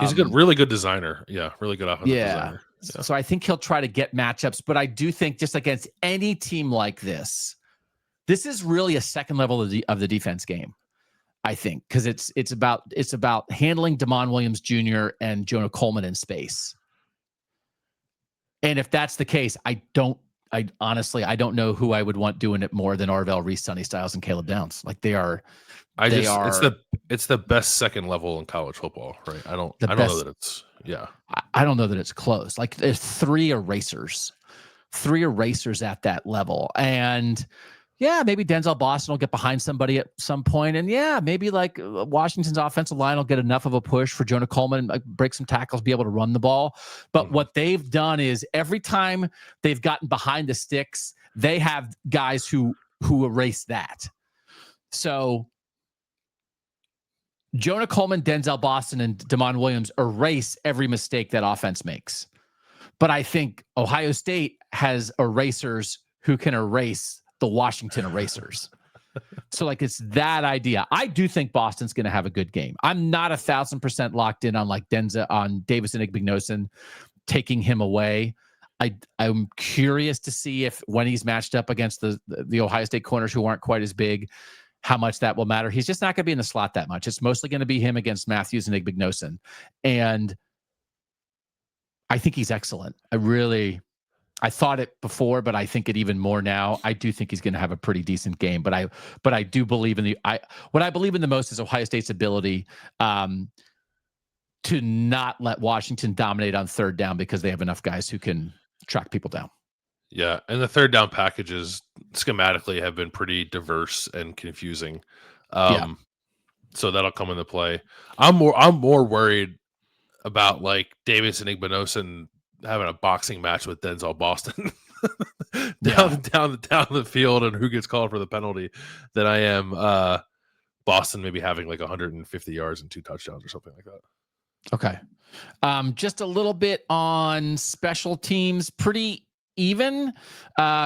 He's a really good designer. Yeah, really good offensive designer. Yeah. So I think he'll try to get matchups, but I do think just against any team like this is really a second level of the defense game. I think because it's about handling Damon Williams Jr. and Jonah Coleman in space. And if that's the case, I honestly, I don't know who I would want doing it more than Arvell, Reese, Sonny Styles, and Caleb Downs. Like it's the best second level in college football, right? I don't know that it's I don't know that it's close. Like there's three erasers at that level. And yeah, maybe Denzel Boston will get behind somebody at some point. And yeah, maybe like Washington's offensive line will get enough of a push for Jonah Coleman, like break some tackles, be able to run the ball. But what they've done is every time they've gotten behind the sticks, they have guys who erase that. So Jonah Coleman, Denzel Boston, and Damon Williams erase every mistake that offense makes. But I think Ohio State has erasers who can erase the Washington erasers. So like it's that idea. I do think Boston's going to have a good game. I'm not 1,000% locked in on like on Davis and Igbinosun taking him away. I'm curious to see if when he's matched up against the Ohio State corners who aren't quite as big, how much that will matter. He's just not going to be in the slot that much. It's mostly going to be him against Matthews and Igbinosun. And I think he's excellent. I thought it before, but I think it even more now. I do think he's going to have a pretty decent game, but I do believe what I believe in the most is Ohio State's ability to not let Washington dominate on third down because they have enough guys who can track people down. Yeah, and the third down packages schematically have been pretty diverse and confusing. So that'll come into play. I'm more worried about like Davis and Igbinosun having a boxing match with Denzel Boston down the field and who gets called for the penalty than I am Boston maybe having like 150 yards and 2 touchdowns or something like that. Okay. Just a little bit on special teams. Pretty even.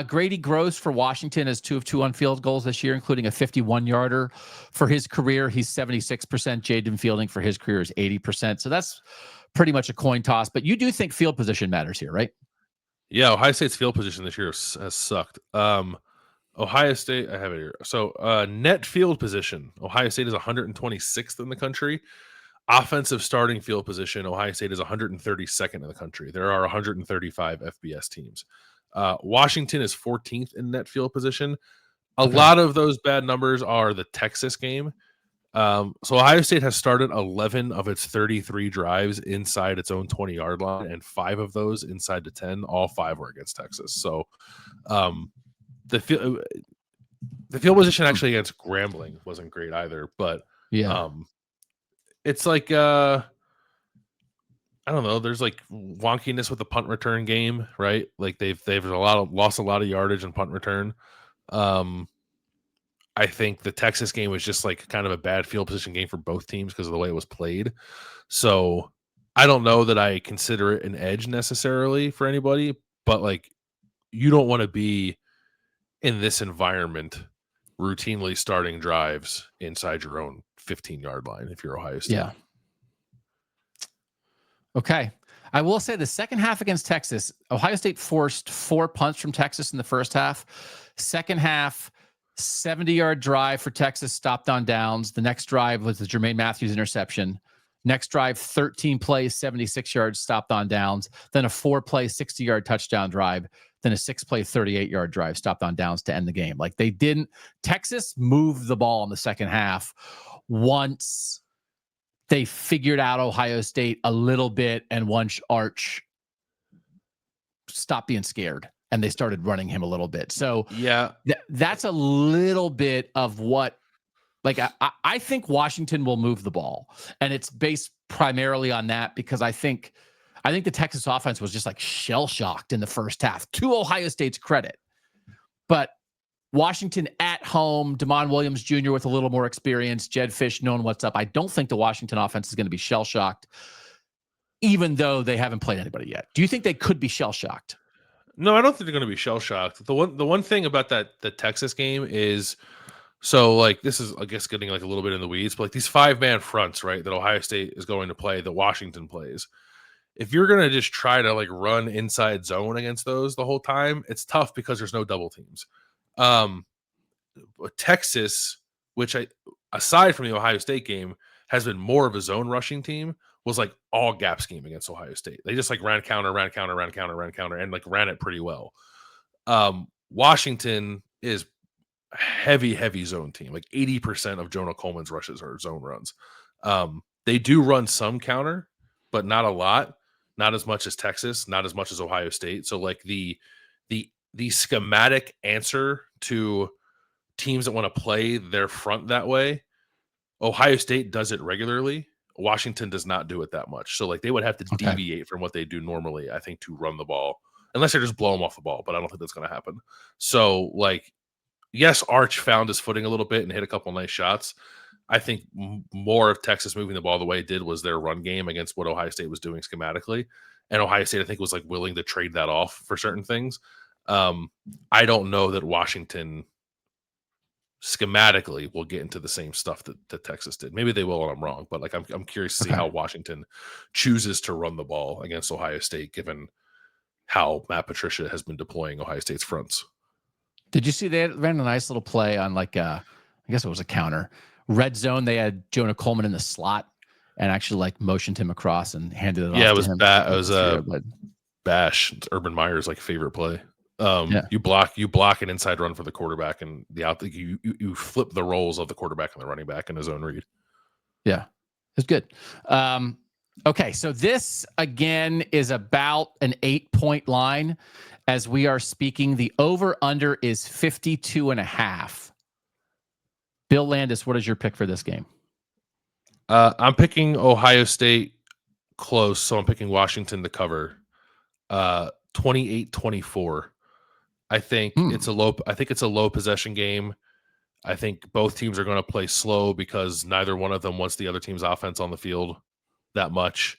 Grady Gross for Washington has 2 of 2 on field goals this year, including a 51-yarder for his career. He's 76%. Jaden Fielding for his career is 80%. So that's pretty much a coin toss. But you do think field position matters here, right? Yeah, Ohio State's field position this year has sucked. Ohio State, I have it here. So net field position, Ohio State is 126th in the country. Offensive starting field position, Ohio State is 132nd in the country. There are 135 FBS teams. Washington is 14th in net field position. A lot of those bad numbers are the Texas game. So Ohio State has started 11 of its 33 drives inside its own 20-yard line, and 5 of those inside the 10. All 5 were against Texas. So the field position actually against Grambling wasn't great either. But it's like I don't know. There's like wonkiness with the punt return game, right? Like they've lost a lot of yardage in punt return. I think the Texas game was just like kind of a bad field position game for both teams because of the way it was played. So I don't know that I consider it an edge necessarily for anybody, but like you don't want to be in this environment routinely starting drives inside your own 15-yard line if you're Ohio State. Yeah. Okay. I will say the second half against Texas, Ohio State forced 4 punts from Texas in the first half. Second half, 70-yard drive for Texas, stopped on downs. The next drive was the Jermaine Matthews interception. Next drive, 13 plays, 76 yards, stopped on downs. Then a 4-play, 60-yard touchdown drive. Then a 6-play, 38-yard drive, stopped on downs to end the game. Like Texas moved the ball in the second half once they figured out Ohio State a little bit, and once Arch stopped being scared and they started running him a little bit. So yeah, that's a little bit of what, like, I think Washington will move the ball, and it's based primarily on that because I think the Texas offense was just like shell shocked in the first half, to Ohio State's credit. But Washington at home, Damon Williams Jr. with a little more experience, Jed Fish knowing what's up. I don't think the Washington offense is going to be shell shocked, even though they haven't played anybody yet. Do you think they could be shell shocked? No, I don't think they're going to be shell shocked. The one thing about the Texas game is, so like this is, I guess, getting like a little bit in the weeds, but like these 5-man fronts, right, that Ohio State is going to play, that Washington plays. If you're going to just try to like run inside zone against those the whole time, it's tough because there's no double teams. Texas, which aside from the Ohio State game, has been more of a zone rushing team. was like all gap scheme against Ohio State. They just like ran counter, and like ran it pretty well. Washington is heavy zone team. Like 80% of Jonah Coleman's rushes are zone runs. They do run some counter, but not a lot. Not as much as Texas, not as much as Ohio State. So like the schematic answer to teams that want to play their front that way, Ohio State does it regularly. Washington does not do it that much. So like they would have to deviate from what they do normally, I think, to run the ball, unless they're just blow them off the ball. But I don't think that's going to happen. So like, yes, Arch found his footing a little bit and hit a couple nice shots. I think more of Texas moving the ball the way it did was their run game against what Ohio State was doing schematically. And Ohio State, I think, was like willing to trade that off for certain things. I don't know that Washington schematically will get into the same stuff that Texas did. Maybe they will, and I'm wrong. But like, I'm curious to see how Washington chooses to run the ball against Ohio State, given how Matt Patricia has been deploying Ohio State's fronts. Did you see they ran a nice little play on like I guess it was a counter red zone? They had Jonah Coleman in the slot and actually like motioned him across and handed it off. Yeah, it was him. It was Bash. It's Urban Meyer's like favorite play. You block an inside run for the quarterback, and you flip the roles of the quarterback and the running back in his own read. Yeah, it's good. Okay, so this again is about an 8-point line. As we are speaking, the over-under is 52.5. Bill Landis, what is your pick for this game? I'm picking Ohio State close, so I'm picking Washington to cover. 28-24. I think it's a low possession game. I think both teams are going to play slow because neither one of them wants the other team's offense on the field that much.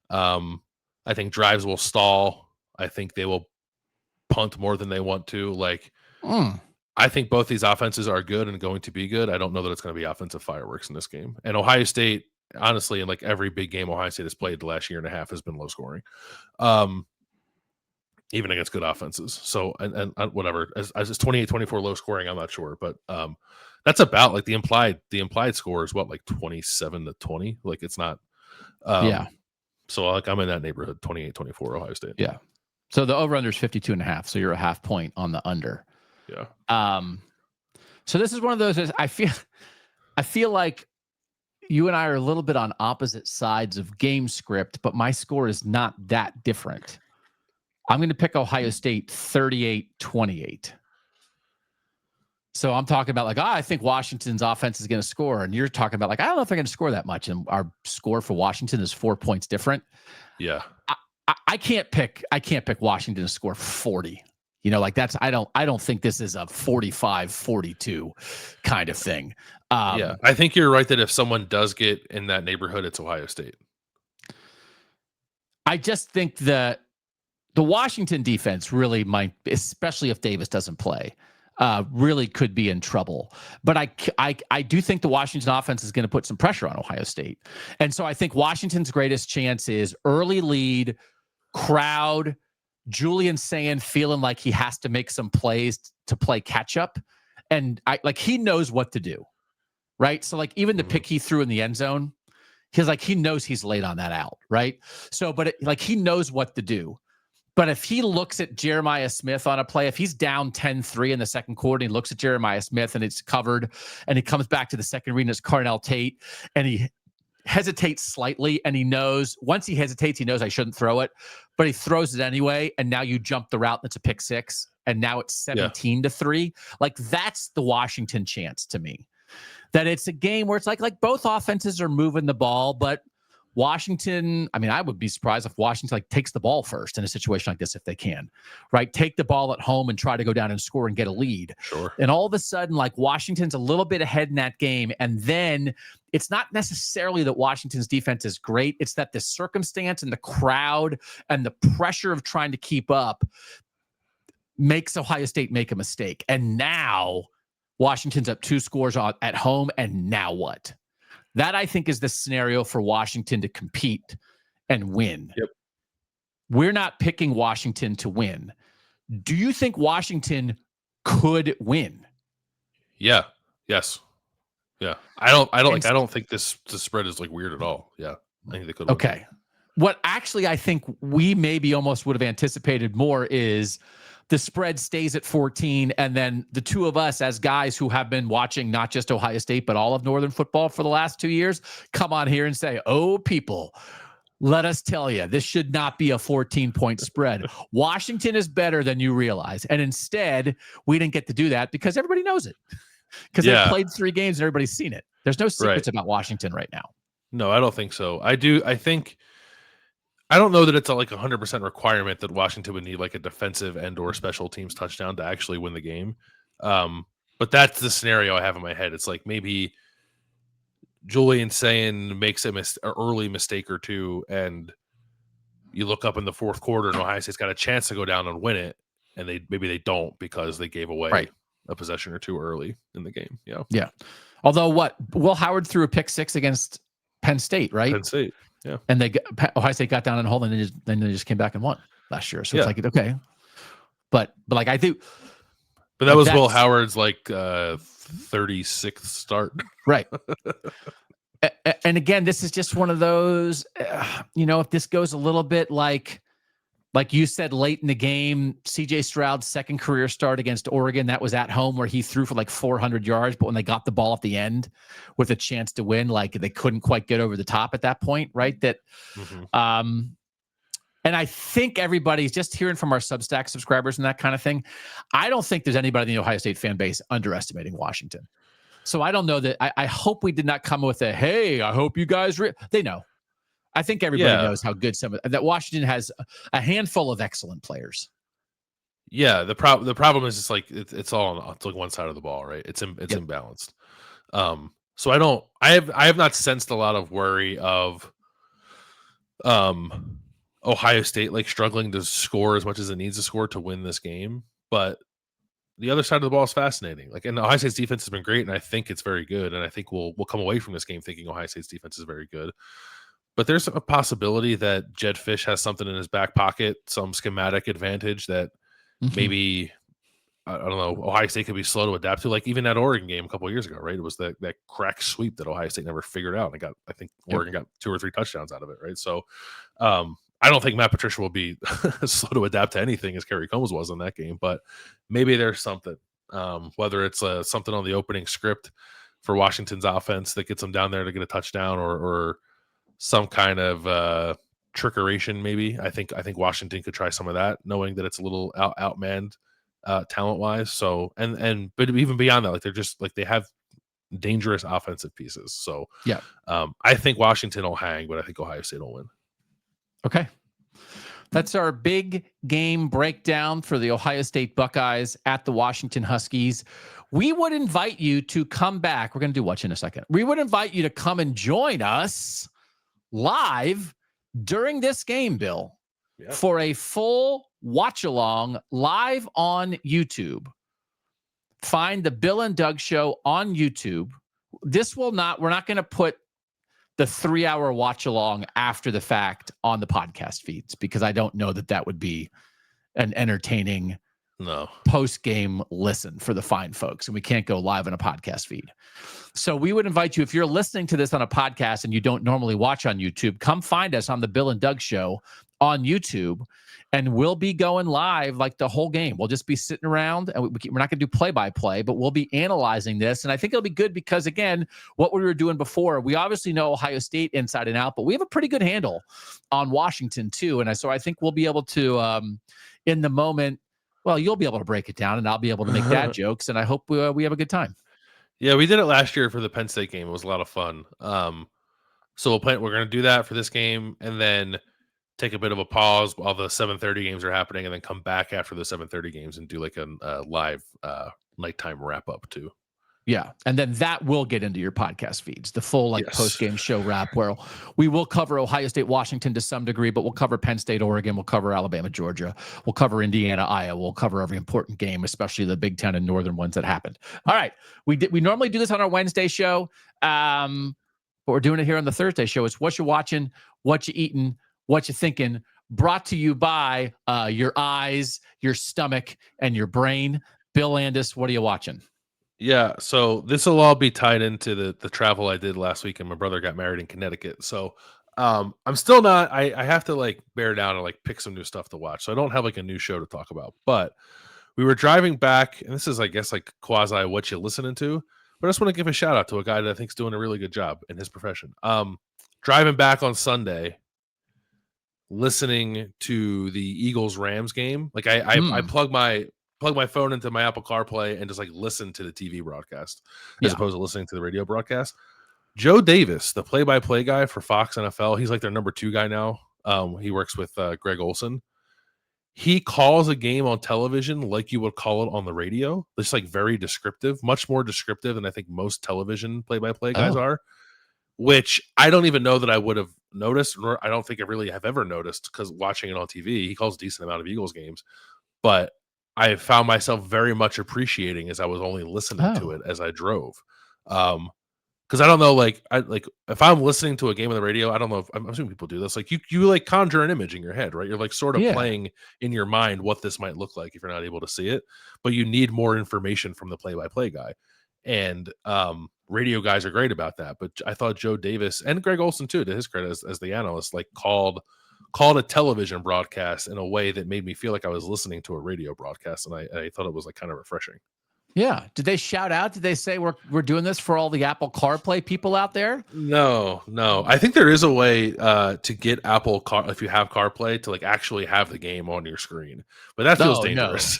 I think drives will stall. I think they will punt more than they want to. Like, I think both these offenses are good and going to be good. I don't know that it's going to be offensive fireworks in this game. And Ohio State, honestly, in like every big game Ohio State has played the last year and a half has been low scoring, even against good offenses. So, and whatever, as it's 28-24 low scoring, I'm not sure, but that's about like the implied score is what, like 27-20. Like it's not, So like I'm in that neighborhood, 28-24 Ohio State. Yeah. So the over under is 52.5. So you're a half point on the under. Yeah. So this is one of those. I feel like you and I are a little bit on opposite sides of game script, but my score is not that different. I'm going to pick Ohio State 38-28. So I'm talking about like, I think Washington's offense is going to score, and you're talking about like, I don't know if they're going to score that much, and our score for Washington is 4 points different. Yeah. I can't pick Washington to score 40. You know, like that's I don't think this is a 45-42 kind of thing. Yeah, I think you're right that if someone does get in that neighborhood, it's Ohio State. I just think that the Washington defense really might, especially if Davis doesn't play, really could be in trouble. But I do think the Washington offense is going to put some pressure on Ohio State. And so I think Washington's greatest chance is early lead, crowd, Julian Sayin feeling like he has to make some plays to play catch up. And he knows what to do, right? So like even the pick he threw in the end zone, he knows he's late on that out, right? So, but he knows what to do. But if he looks at Jeremiah Smith on a play, if he's down 10-3 in the second quarter, and he looks at Jeremiah Smith and it's covered, and he comes back to the second read and it's Carnell Tate, and he hesitates slightly, and he knows once he hesitates, he knows I shouldn't throw it, but he throws it anyway, and now you jump the route and it's a pick six, and now it's 17-3. Like that's the Washington chance to me. That it's a game where it's like both offenses are moving the ball, but Washington, I mean, I would be surprised if Washington takes the ball first in a situation like this if they can, right? Take the ball at home and try to go down and score and get a lead. Sure. And all of a sudden, Washington's a little bit ahead in that game. And then it's not necessarily that Washington's defense is great. It's that the circumstance and the crowd and the pressure of trying to keep up makes Ohio State make a mistake. And now Washington's up 2 scores at home. And now what? That, I think, is the scenario for Washington to compete and win. Yep. We're not picking Washington to win. Do you think Washington could win? Yeah. Yes. Yeah. I don't think the spread is weird at all. Yeah. I think they could win. Okay. What actually I think we maybe almost would have anticipated more is the spread stays at 14, and then the two of us as guys who have been watching not just Ohio State, but all of Northern football for the last 2 years, come on here and say, oh, people, let us tell you, this should not be a 14-point spread. Washington is better than you realize. And instead, we didn't get to do that because everybody knows it. Because they played 3 games and everybody's seen it. There's no secrets about Washington right now. No, I don't think so. I don't know that it's like 100% requirement that Washington would need like a defensive and or special teams touchdown to actually win the game. But that's the scenario I have in my head. It's like maybe Julian Sayin makes an early mistake or two, and you look up in the fourth quarter and Ohio State's got a chance to go down and win it, and maybe they don't because they gave away a possession or two early in the game. Yeah. Although Will Howard threw a pick 6 against Penn State, right? Penn State. Yeah, and Ohio State got down and hold, and then they just came back and won last year. So it's like, okay, but like I think, but that was Will Howard's like 36th start, right? And again, this is just one of those, if this goes a little bit like you said late in the game, CJ Stroud's second career start against Oregon, that was at home where he threw for like 400 yards, but when they got the ball at the end with a chance to win, like they couldn't quite get over the top at that point, right? And I think everybody's just hearing from our Substack subscribers and that kind of thing. I don't think there's anybody in the Ohio State fan base underestimating Washington. So I don't know that. I hope we did not come with a, hey, I hope you guys, they know. I think everybody knows how good that Washington has a handful of excellent players. Yeah, the problem is it's like it's like one side of the ball, right? It's imbalanced. So I have not sensed a lot of worry of Ohio State like struggling to score as much as it needs to score to win this game, but the other side of the ball is fascinating. Like, and Ohio State's defense has been great, and I think it's very good, and I think we'll come away from this game thinking Ohio State's defense is very good. But there's a possibility that Jed Fish has something in his back pocket, some schematic advantage that maybe, I don't know, Ohio State could be slow to adapt to. Like even that Oregon game a couple of years ago, right? It was that crack sweep that Ohio State never figured out. And I think Oregon got 2 or 3 touchdowns out of it, right? So I don't think Matt Patricia will be slow to adapt to anything as Kerry Combs was in that game, but maybe there's something, whether it's something on the opening script for Washington's offense that gets them down there to get a touchdown or some kind of trickeration, maybe. I think Washington could try some of that, knowing that it's a little outmanned talent wise. So but even beyond that, like they're just like they have dangerous offensive pieces. So I think Washington will hang, but I think Ohio State will win. Okay. That's our big game breakdown for the Ohio State Buckeyes at the Washington Huskies. We would invite you to come back. We're going to do Whatcha in a second. We would invite you to come and join us live during this game, Bill, for a full watch along live on YouTube. Find the Bill and Doug Show on YouTube. We're not going to put the 3-hour watch along after the fact on the podcast feeds because I don't know that would be an entertaining post-game listen for the fine folks, and we can't go live on a podcast feed. So we would invite you, if you're listening to this on a podcast and you don't normally watch on YouTube, come find us on the Bill and Doug Show on YouTube, and we'll be going live like the whole game. We'll just be sitting around, and we're not going to do play-by-play, but we'll be analyzing this, and I think it'll be good because, again, what we were doing before, we obviously know Ohio State inside and out, but we have a pretty good handle on Washington too, and so I think we'll be able to, in the moment, well, you'll be able to break it down, and I'll be able to make dad jokes, and I hope we have a good time. Yeah, we did it last year for the Penn State game. It was a lot of fun. So we're going to do that for this game, and then take a bit of a pause while the 7:30 games are happening, and then come back after the 7:30 games and do like a live nighttime wrap up too. Yeah, and then that will get into your podcast feeds, the full post-game show wrap, where we will cover Ohio State, Washington to some degree, but we'll cover Penn State, Oregon, we'll cover Alabama, Georgia, we'll cover Indiana, Iowa, we'll cover every important game, especially the Big Ten and Northern ones that happened. All right, we normally do this on our Wednesday show, but we're doing it here on the Thursday show. It's Whatcha Watching, Whatcha Eating, Whatcha Thinking, brought to you by your eyes, your stomach, and your brain. Bill Landis, what are you watching? Yeah, so this will all be tied into the travel I did last week, and my brother got married in Connecticut. So I'm still not. I have to like bear down and like pick some new stuff to watch. So I don't have like a new show to talk about. But we were driving back, and this is, I guess, like quasi what you listening to. But I just want to give a shout out to a guy that I think is doing a really good job in his profession. Driving back on Sunday, listening to the Eagles Rams game. Like I plug my phone into my Apple CarPlay and just like listen to the TV broadcast as opposed to listening to the radio broadcast. Joe Davis, the play-by-play guy for Fox NFL, he's like their number 2 guy now. He works with Greg Olson. He calls a game on television like you would call it on the radio. It's like very descriptive, much more descriptive than I think most television play-by-play guys are, which I don't even know that I would have noticed, or I don't think I really have ever noticed because watching it on TV, he calls a decent amount of Eagles games. But I found myself very much appreciating as I was only listening to it as I drove. Because I don't know, like if I'm listening to a game on the radio, I don't know if I'm assuming people do this. Like you like conjure an image in your head, right? You're like sort of playing in your mind what this might look like if you're not able to see it, but you need more information from the play-by-play guy. And radio guys are great about that. But I thought Joe Davis and Greg Olson too, to his credit as the analyst, like called a television broadcast in a way that made me feel like I was listening to a radio broadcast, and I thought it was like kind of refreshing. Yeah. Did they shout out? Did they say we're doing this for all the Apple CarPlay people out there? No. I think there is a way to get Apple Car if you have CarPlay to like actually have the game on your screen, but that feels dangerous.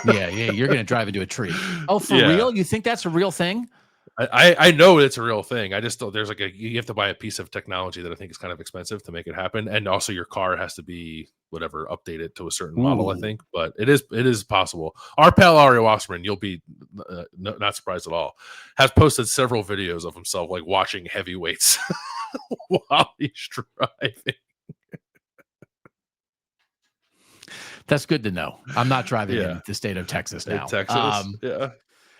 No. yeah, you're gonna drive into a tree. Oh, for real? You think that's a real thing? I know it's a real thing. I just thought there's like you have to buy a piece of technology that I think is kind of expensive to make it happen, and also your car has to be whatever updated to a certain model. I think, but it is possible. Our pal Ari Wasserman, you'll be not surprised at all, has posted several videos of himself like watching heavyweights while he's driving. That's good to know. I'm not driving in the state of Texas now. Yeah.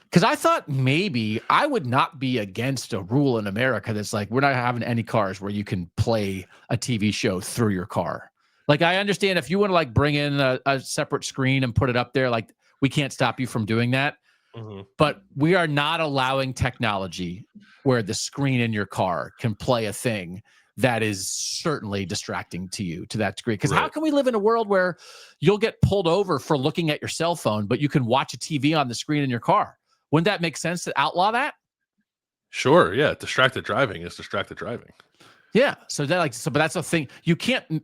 Because I thought maybe I would not be against a rule in America that's like, we're not having any cars where you can play a TV show through your car. Like, I understand if you want to like bring in a separate screen and put it up there, like we can't stop you from doing that. But we are not allowing technology where the screen in your car can play a thing that is certainly distracting to you to that degree. Because how can we live in a world where you'll get pulled over for looking at your cell phone, but you can watch a TV on the screen in your car? Wouldn't that make sense to outlaw that? Sure. Yeah. Distracted driving is distracted driving. Yeah. So but that's a thing. You can't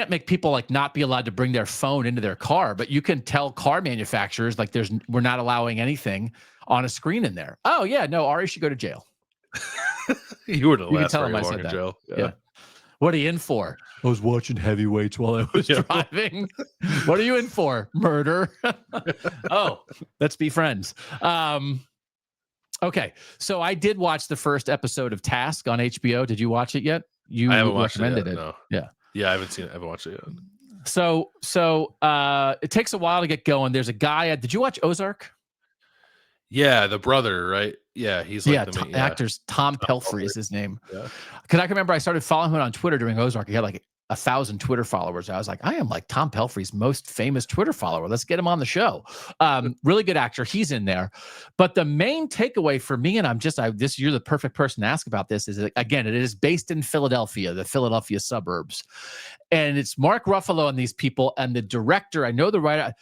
make people like not be allowed to bring their phone into their car, but you can tell car manufacturers like we're not allowing anything on a screen in there. Oh yeah. No, Ari should go to jail. You wouldn't last very long in jail. Yeah. What are you in for? I was watching heavyweights while I was driving. What are you in for? Murder. Oh, let's be friends. Okay. So I did watch the first episode of Task on HBO. Did you watch it yet? I haven't watched it yet. No. Yeah. Yeah, I haven't seen it. I haven't watched it yet. So it takes a while to get going. There's a guy. Did you watch Ozark? Yeah, the brother, right? Yeah, he's like the actor's Tom Pelphrey is his name. Yeah. Because I can remember I started following him on Twitter during Ozark. He had like 1,000 Twitter followers. I was like, I am like Tom Pelphrey's most famous Twitter follower. Let's get him on the show. Really good actor. He's in there. But the main takeaway for me, and you're the perfect person to ask about this, is that, again, it is based in Philadelphia, the Philadelphia suburbs. And it's Mark Ruffalo and these people, and the director, I know the writer,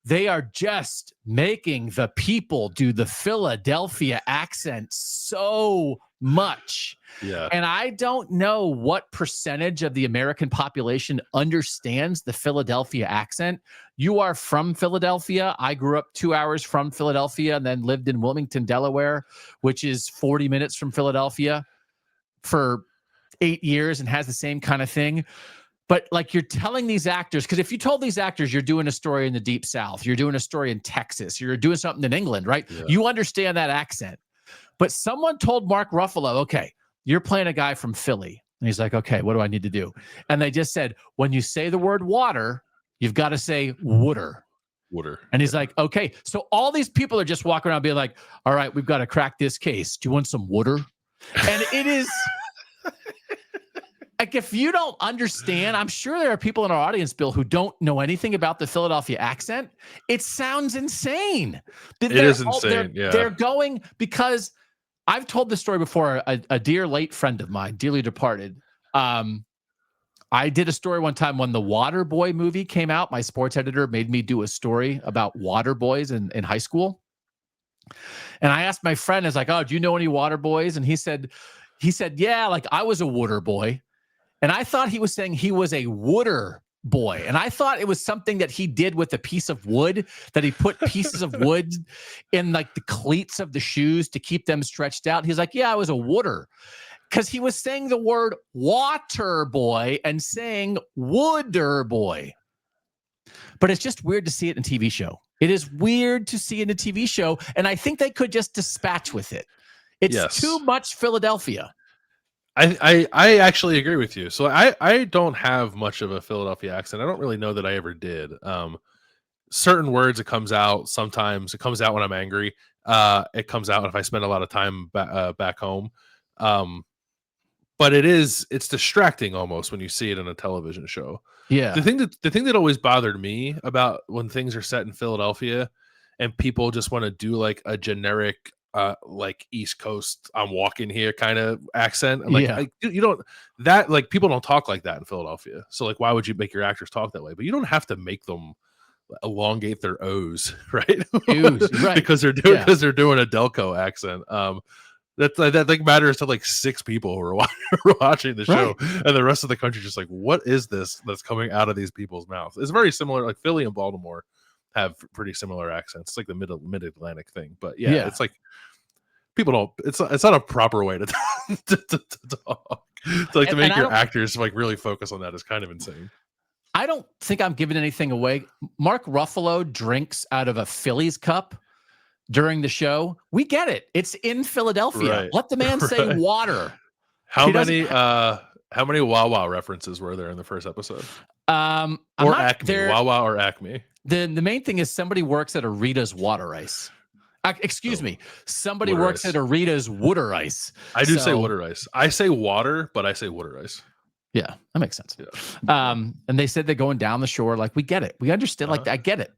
they are just making the people do the Philadelphia accent so much. Yeah. And I don't know what percentage of the American population understands the Philadelphia accent. You are from Philadelphia. I grew up 2 hours from Philadelphia and then lived in Wilmington, Delaware, which is 40 minutes from Philadelphia for 8 years and has the same kind of thing. But like you're telling these actors, because if you told these actors you're doing a story in the Deep South, you're doing a story in Texas, you're doing something in England, right? Yeah. You understand that accent. But someone told Mark Ruffalo, okay, you're playing a guy from Philly. And he's like, okay, what do I need to do? And they just said, when you say the word water, you've got to say wooder. Wooder. And he's like, okay. So all these people are just walking around being like, all right, we've got to crack this case. Do you want some wooder? And it is... Like, if you don't understand, I'm sure there are people in our audience, Bill, who don't know anything about the Philadelphia accent. It sounds insane. It is insane. They're going, because I've told this story before. A dear late friend of mine, dearly departed, I did a story one time when the Water Boy movie came out. My sports editor made me do a story about water boys in high school. And I asked my friend, I was like, oh, do you know any water boys? And he said, yeah, like I was a water boy. And I thought he was saying he was a wooder boy. And I thought it was something that he did with a piece of wood, that he put pieces of wood in like the cleats of the shoes to keep them stretched out. He's like, yeah, I was a wooder. Because he was saying the word water boy and saying wooder boy. But it's just weird to see it in a TV show. It is weird to see in a TV show. And I think they could just dispatch with it. It's too much Philadelphia. I actually agree with you. So I don't have much of a Philadelphia accent. I don't really know that I ever did. Certain words, it comes out. Sometimes it comes out when I'm angry. It comes out if I spend a lot of time back home. But it's distracting almost when you see it in a television show. Yeah. The thing that always bothered me about when things are set in Philadelphia and people just want to do like a generic like East Coast, I'm walking here kind of accent. Like you don't, that like people don't talk like that in Philadelphia. So like why would you make your actors talk that way? But you don't have to make them elongate their O's, right? Right. because they're doing a Delco accent. That like matters to like 6 people who are watching the show, and the rest of the country just like, what is this that's coming out of these people's mouths? It's very similar. Like Philly and Baltimore have pretty similar accents. It's like the mid Atlantic thing, but yeah, it's like people don't. It's not a proper way to talk. To make your actors like really focus on that is kind of insane. I don't think I'm giving anything away. Mark Ruffalo drinks out of a Phillies cup during the show. We get it. It's in Philadelphia. Let the man say water. How many Wawa references were there in the first episode? Or Acme. Wawa or Acme. The main thing is somebody works at a Rita's Water Ice. Excuse me. Somebody works at a Rita's Water Ice. I do say water ice. I say water, but I say water ice. Yeah, that makes sense. Yeah. And they said they're going down the shore. Like, we get it. We understand. Like, I get it.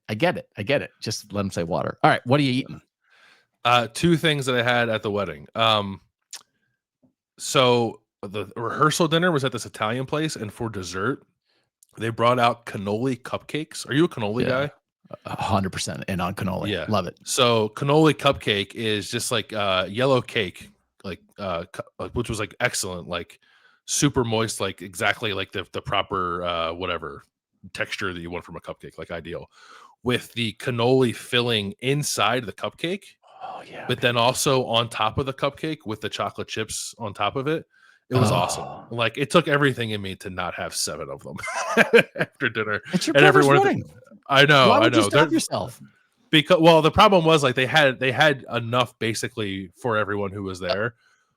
Just let them say water. All right. What are you eating? 2 things that I had at the wedding. So the rehearsal dinner was at this Italian place, and for dessert, they brought out cannoli cupcakes. Are you a cannoli guy? 100% in on cannoli. Yeah, love it. So cannoli cupcake is just like yellow cake, like which was like excellent, like super moist, like exactly like the proper whatever texture that you want from a cupcake, like ideal, with the cannoli filling inside the cupcake. Oh yeah. But then also on top of the cupcake with the chocolate chips on top of it. It was awesome. Like it took everything in me to not have 7 of them after dinner. It's your brother's wedding. I know. Why would you stop yourself? Because the problem was like they had enough basically for everyone who was there.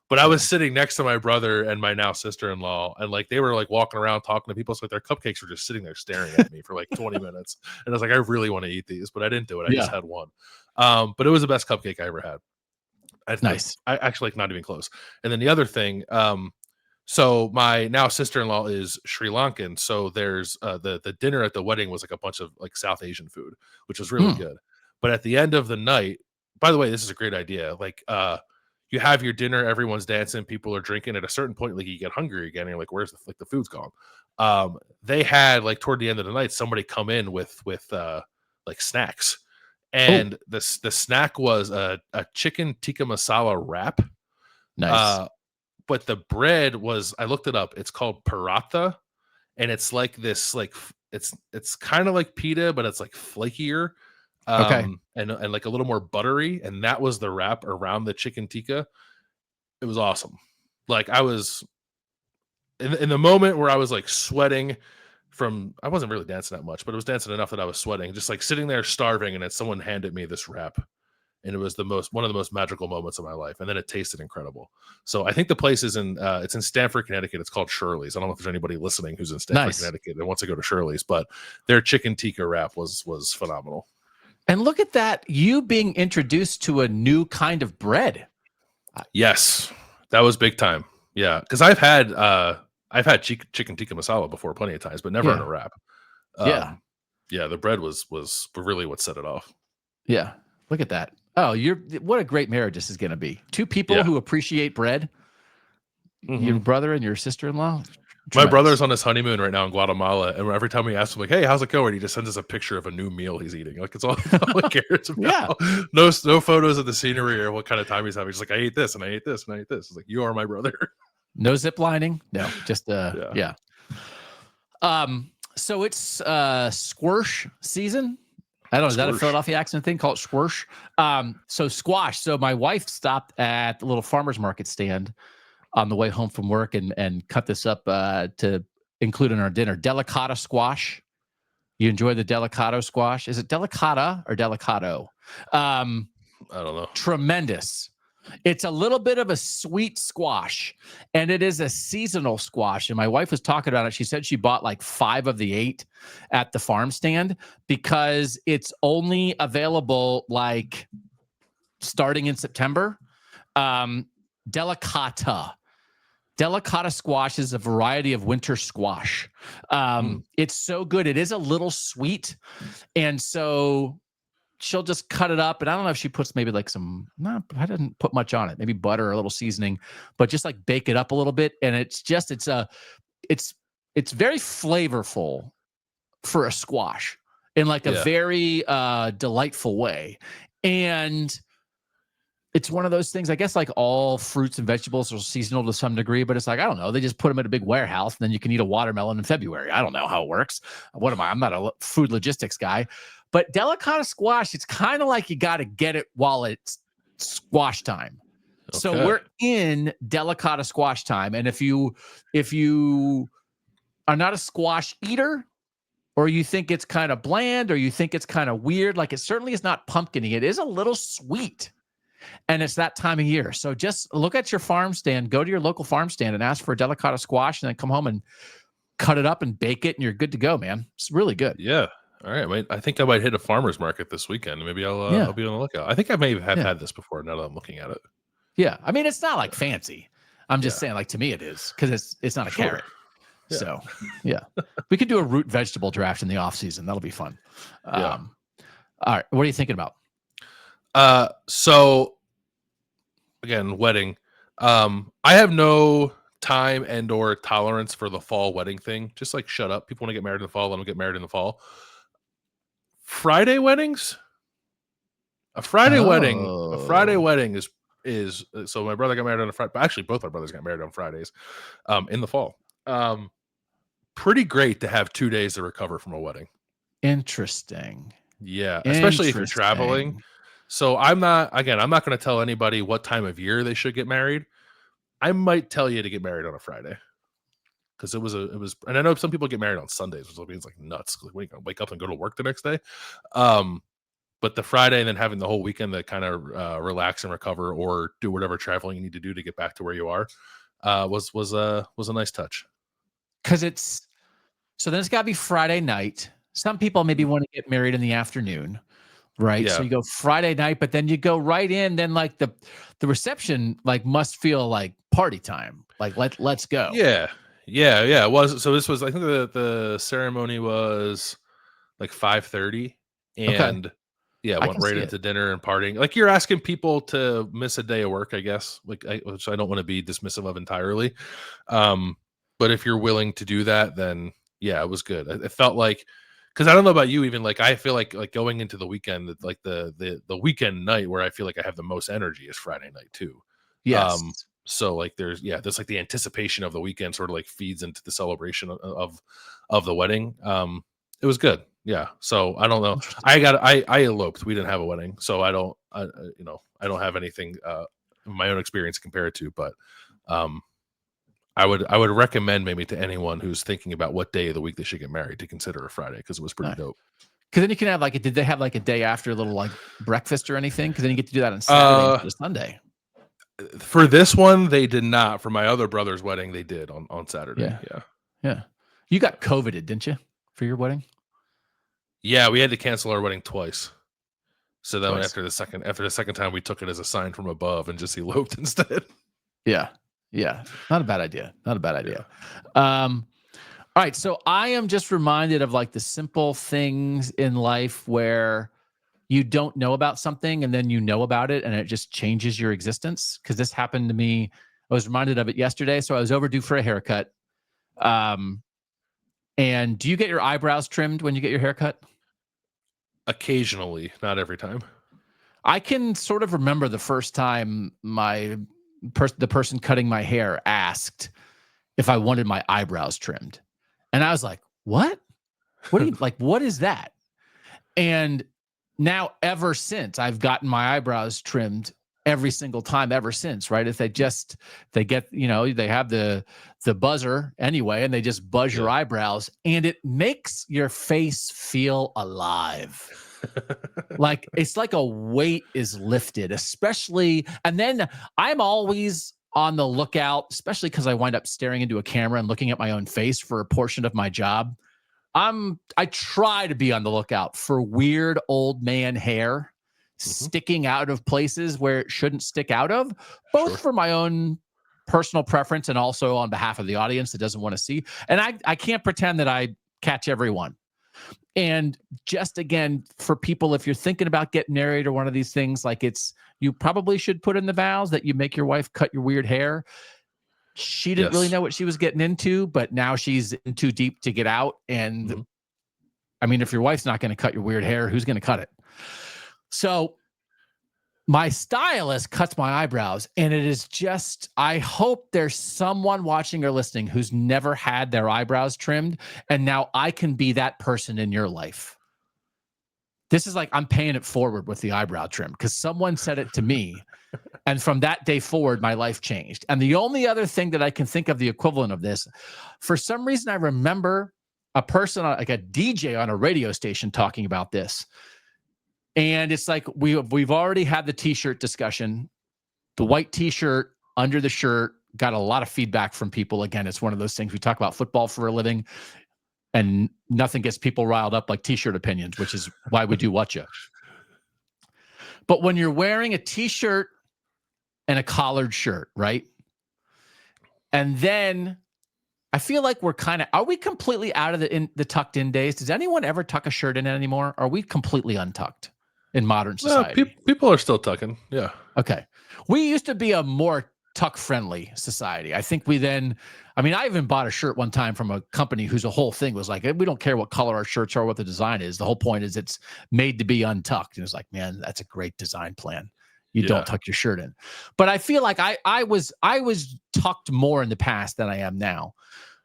But I was sitting next to my brother and my now sister-in-law, and like they were like walking around talking to people. So like, their cupcakes were just sitting there staring at me for like 20 minutes. And I was like, I really want to eat these, but I didn't do it. I just had one. But it was the best cupcake I ever had. Nice. I actually like not even close. And then the other thing, so my now sister-in-law is Sri Lankan. So there's the dinner at the wedding was like a bunch of like South Asian food, which was really good. But at the end of the night, by the way, this is a great idea. Like you have your dinner, everyone's dancing, people are drinking. At a certain point, like you get hungry again. And you're like, where's the food's gone? They had like toward the end of the night, somebody come in with like snacks. And the snack was a chicken tikka masala wrap. Nice. But the bread was, I looked it up. It's called paratha, and it's like this, like it's kind of like pita, but it's like flakier, and like a little more buttery. And that was the wrap around the chicken tikka. It was awesome. Like I was in the moment where I was like sweating from, I wasn't really dancing that much, but it was dancing enough that I was sweating, just like sitting there starving, and then someone handed me this wrap. And it was one of the most magical moments of my life. And then it tasted incredible. So I think the place is it's in Stamford, Connecticut. It's called Shirley's. I don't know if there's anybody listening who's in Stamford, Connecticut that wants to go to Shirley's, but their chicken tikka wrap was phenomenal. And look at that, you being introduced to a new kind of bread. Yes, that was big time. Yeah, because I've had chicken tikka masala before plenty of times, but never in a wrap. Yeah, the bread was really what set it off. Yeah, look at that. Oh, what a great marriage this is going to be. 2 people who appreciate bread. Your brother and your sister-in-law. My brother's on his honeymoon right now in Guatemala, and every time we ask him, like, "Hey, how's it going?" he just sends us a picture of a new meal he's eating. Like, it's all he cares about. Yeah. No photos of the scenery or what kind of time he's having. He's like, "I ate this and I ate this and I ate this." It's like, you are my brother. No zip lining. No, just yeah. So it's squish season. I don't know. Is that a Philadelphia accent thing? Call it squish. So squash. So my wife stopped at the little farmer's market stand on the way home from work and cut this up to include in our dinner. Delicata squash. You enjoy the delicata squash? Is it delicata or delicato? I don't know. Tremendous. It's a little bit of a sweet squash, and it is a seasonal squash. And my wife was talking about it. She said she bought like 5 of the 8 at the farm stand because it's only available like starting in September. Delicata squash is a variety of winter squash. It's so good. It is a little sweet, and so she'll just cut it up. And I don't know if she puts maybe like I didn't put much on it, maybe butter or a little seasoning, but just like bake it up a little bit. And it's very flavorful for a squash in like a very delightful way. And it's one of those things, I guess, like all fruits and vegetables are seasonal to some degree, but it's like, I don't know, they just put them in a big warehouse and then you can eat a watermelon in February. I don't know how it works. What am I? I'm not a food logistics guy. But delicata squash, it's kind of like you got to get it while it's squash time. Okay. So we're in delicata squash time. And if you are not a squash eater, or you think it's kind of bland, or you think it's kind of weird, like it certainly is not pumpkiny. It is a little sweet. And it's that time of year. So just look at your farm stand, go to your local farm stand and ask for a delicata squash, and then come home and cut it up and bake it, and you're good to go, man. It's really good. Yeah. All right. I think I might hit a farmer's market this weekend. Maybe I'll be on the lookout. I think I may have had this before now that I'm looking at it. Yeah. I mean, it's not like fancy. I'm just saying, like, to me it is, because it's not a carrot. Yeah. So we could do a root vegetable draft in the off season. That'll be fun. All right. What are you thinking about? So again, wedding. I have no time and or tolerance for the fall wedding thing. Just like, shut up. People want to get married in the fall. Let them get married in the fall. Friday weddings. A Friday wedding is so my brother got married on a Friday. Actually, both our brothers got married on Fridays, in the fall. Pretty great to have 2 days to recover from a wedding. Interesting. Yeah, especially if you're traveling. So I'm not going to tell anybody what time of year they should get married. I might tell you to get married on a Friday, because it was, and I know some people get married on Sundays, which means like nuts. Like, when you gonna wake up and go to work the next day. But the Friday and then having the whole weekend to kind of relax and recover, or do whatever traveling you need to do to get back to where you are, was a nice touch. Because then it's got to be Friday night. Some people maybe want to get married in the afternoon, right? Yeah. So you go Friday night, but then you go right in. Then like the reception like must feel like party time. Like let's go. Yeah. It was. So this was, I think the ceremony was like 5:30, and went right into dinner and partying. Like, you're asking people to miss a day of work, I guess. Like, which I don't want to be dismissive of entirely. But if you're willing to do that, then it was good. It felt like, because I don't know about you, even like I feel like going into the weekend, like the weekend night where I feel like I have the most energy is Friday night too. Yes. So like there's like the anticipation of the weekend sort of like feeds into the celebration of the wedding. It was good. Yeah. So I don't know. I eloped. We didn't have a wedding, so I don't have anything my own experience to compare it to, but I would recommend maybe to anyone who's thinking about what day of the week they should get married to consider a Friday, because it was pretty dope. Because then you can have did they have like a day after, a little like breakfast or anything? Because then you get to do that on Saturday or Sunday. For this one, they did not. For my other brother's wedding, they did on Saturday. Yeah. You got COVIDed, didn't you, for your wedding? Yeah, we had to cancel our wedding twice. So then after the second time, we took it as a sign from above and just eloped instead. Yeah. Not a bad idea. All right. So I am just reminded of like the simple things in life where you don't know about something and then you know about it and it just changes your existence. Because this happened to me. I was reminded of it yesterday. So I was overdue for a haircut. And do you get your eyebrows trimmed when you get your hair cut? Occasionally, not every time. I can sort of remember the first time the person cutting my hair asked if I wanted my eyebrows trimmed. And I was like, what? What do you like? What is that? And now ever since I've gotten my eyebrows trimmed every single time ever since, right? If they get, they have the buzzer anyway, and they just buzz your eyebrows, and it makes your face feel alive. Like it's like a weight is lifted, especially. And then I'm always on the lookout, especially because I wind up staring into a camera and looking at my own face for a portion of my job. I try to be on the lookout for weird old man hair sticking out of places where it shouldn't stick out of, both for my own personal preference and also on behalf of the audience that doesn't want to see. And I can't pretend that I catch everyone. And just again, for people, if you're thinking about getting married or one of these things, like you probably should put in the vows that you make your wife cut your weird hair. She didn't really know what she was getting into, but now she's in too deep to get out. And I mean, if your wife's not going to cut your weird hair, who's going to cut it? So my stylist cuts my eyebrows, and it is just, I hope there's someone watching or listening who's never had their eyebrows trimmed, and now I can be that person in your life. This is like I'm paying it forward with the eyebrow trim because someone said it to me, and from that day forward, my life changed. And the only other thing that I can think of the equivalent of this, for some reason, I remember a person, like a DJ on a radio station, talking about this. And it's like we've already had the t-shirt discussion. The white t-shirt under the shirt got a lot of feedback from people. Again, it's one of those things, we talk about football for a living, and nothing gets people riled up like t-shirt opinions, which is why we do Whatcha. But when you're wearing a t-shirt and a collared shirt, right? And then I feel like are we completely out of the tucked in days? Does anyone ever tuck a shirt in anymore? Are we completely untucked in modern society? People are still tucking. Yeah. Okay. We used to be a more tuck friendly society. I think I even bought a shirt one time from a company whose whole thing was like, we don't care what color our shirts are, what the design is. The whole point is it's made to be untucked. And it's like, man, that's a great design plan. You don't tuck your shirt in. But I feel like I was tucked more in the past than I am now.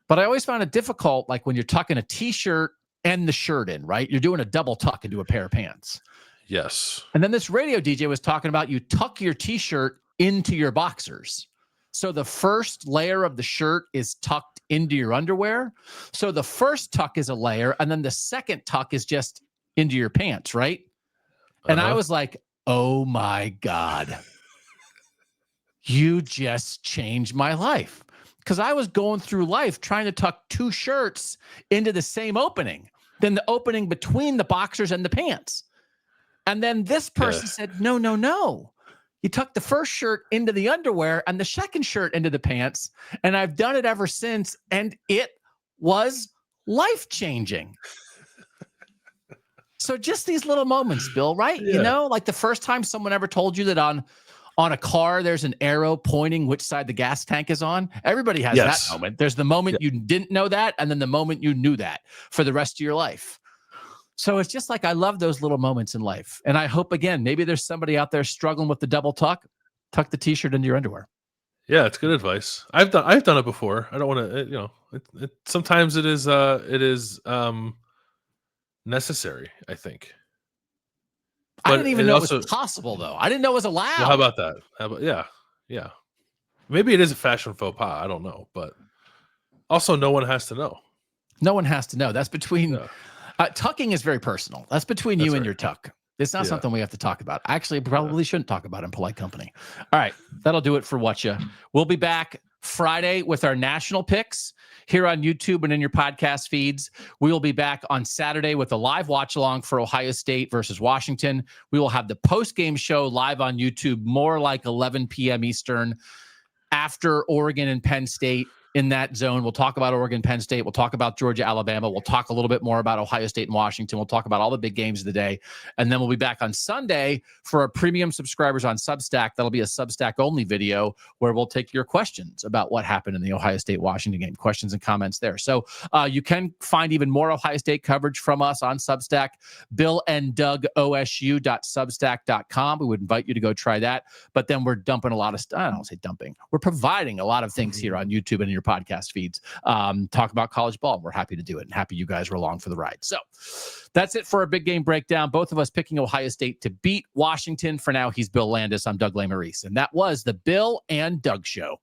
But I always found it difficult, like when you're tucking a t-shirt and the shirt in, right? You're doing a double tuck into a pair of pants. Yes. And then this radio DJ was talking about you tuck your t-shirt into your boxers. So the first layer of the shirt is tucked into your underwear. So the first tuck is a layer, and then the second tuck is just into your pants, right? And I was like, oh my God, you just changed my life. Because I was going through life trying to tuck two shirts into the same opening, then the opening between the boxers and the pants. And then this person said, no. You tuck the first shirt into the underwear and the second shirt into the pants. And I've done it ever since. And it was life-changing. So just these little moments, Bill, right? Yeah. Like the first time someone ever told you that on a car, there's an arrow pointing which side the gas tank is on. Everybody has that moment. There's the moment you didn't know that, and then the moment you knew that for the rest of your life. So it's just like, I love those little moments in life. And I hope, again, maybe there's somebody out there struggling with the double tuck the t-shirt into your underwear. Yeah, it's good advice. I've done it before. I don't want to, sometimes it is necessary, I think. But I didn't even know it was possible, though. I didn't know it was allowed. Well, how about that? Yeah. Maybe it is a fashion faux pas. I don't know, but also no one has to know. No one has to know. That's between tucking is very personal. That's between you and your tuck. It's not something we have to talk about. Actually, probably shouldn't talk about in polite company. All right, that'll do it for Whatcha. We'll be back Friday with our national picks here on YouTube and in your podcast feeds. We will be back on Saturday with a live watch along for Ohio State versus Washington. We will have the post-game show live on YouTube, more like 11 p.m. Eastern, after Oregon and Penn State in that zone. We'll talk about Oregon, Penn State. We'll talk about Georgia, Alabama. We'll talk a little bit more about Ohio State and Washington. We'll talk about all the big games of the day. And then we'll be back on Sunday for our premium subscribers on Substack. That'll be a Substack only video where we'll take your questions about what happened in the Ohio State Washington game, questions and comments there. So you can find even more Ohio State coverage from us on Substack, BillandDougOSU.substack.com. We would invite you to go try that. But then we're dumping a lot of stuff. I don't say dumping. We're providing a lot of things here on YouTube and in your podcast feeds. Talk about college ball. We're happy to do it and happy you guys were along for the ride. So that's it for our big game breakdown. Both of us picking Ohio State to beat Washington. For now, he's Bill Landis. I'm Doug Lesmerises. And that was the Bill and Doug Show.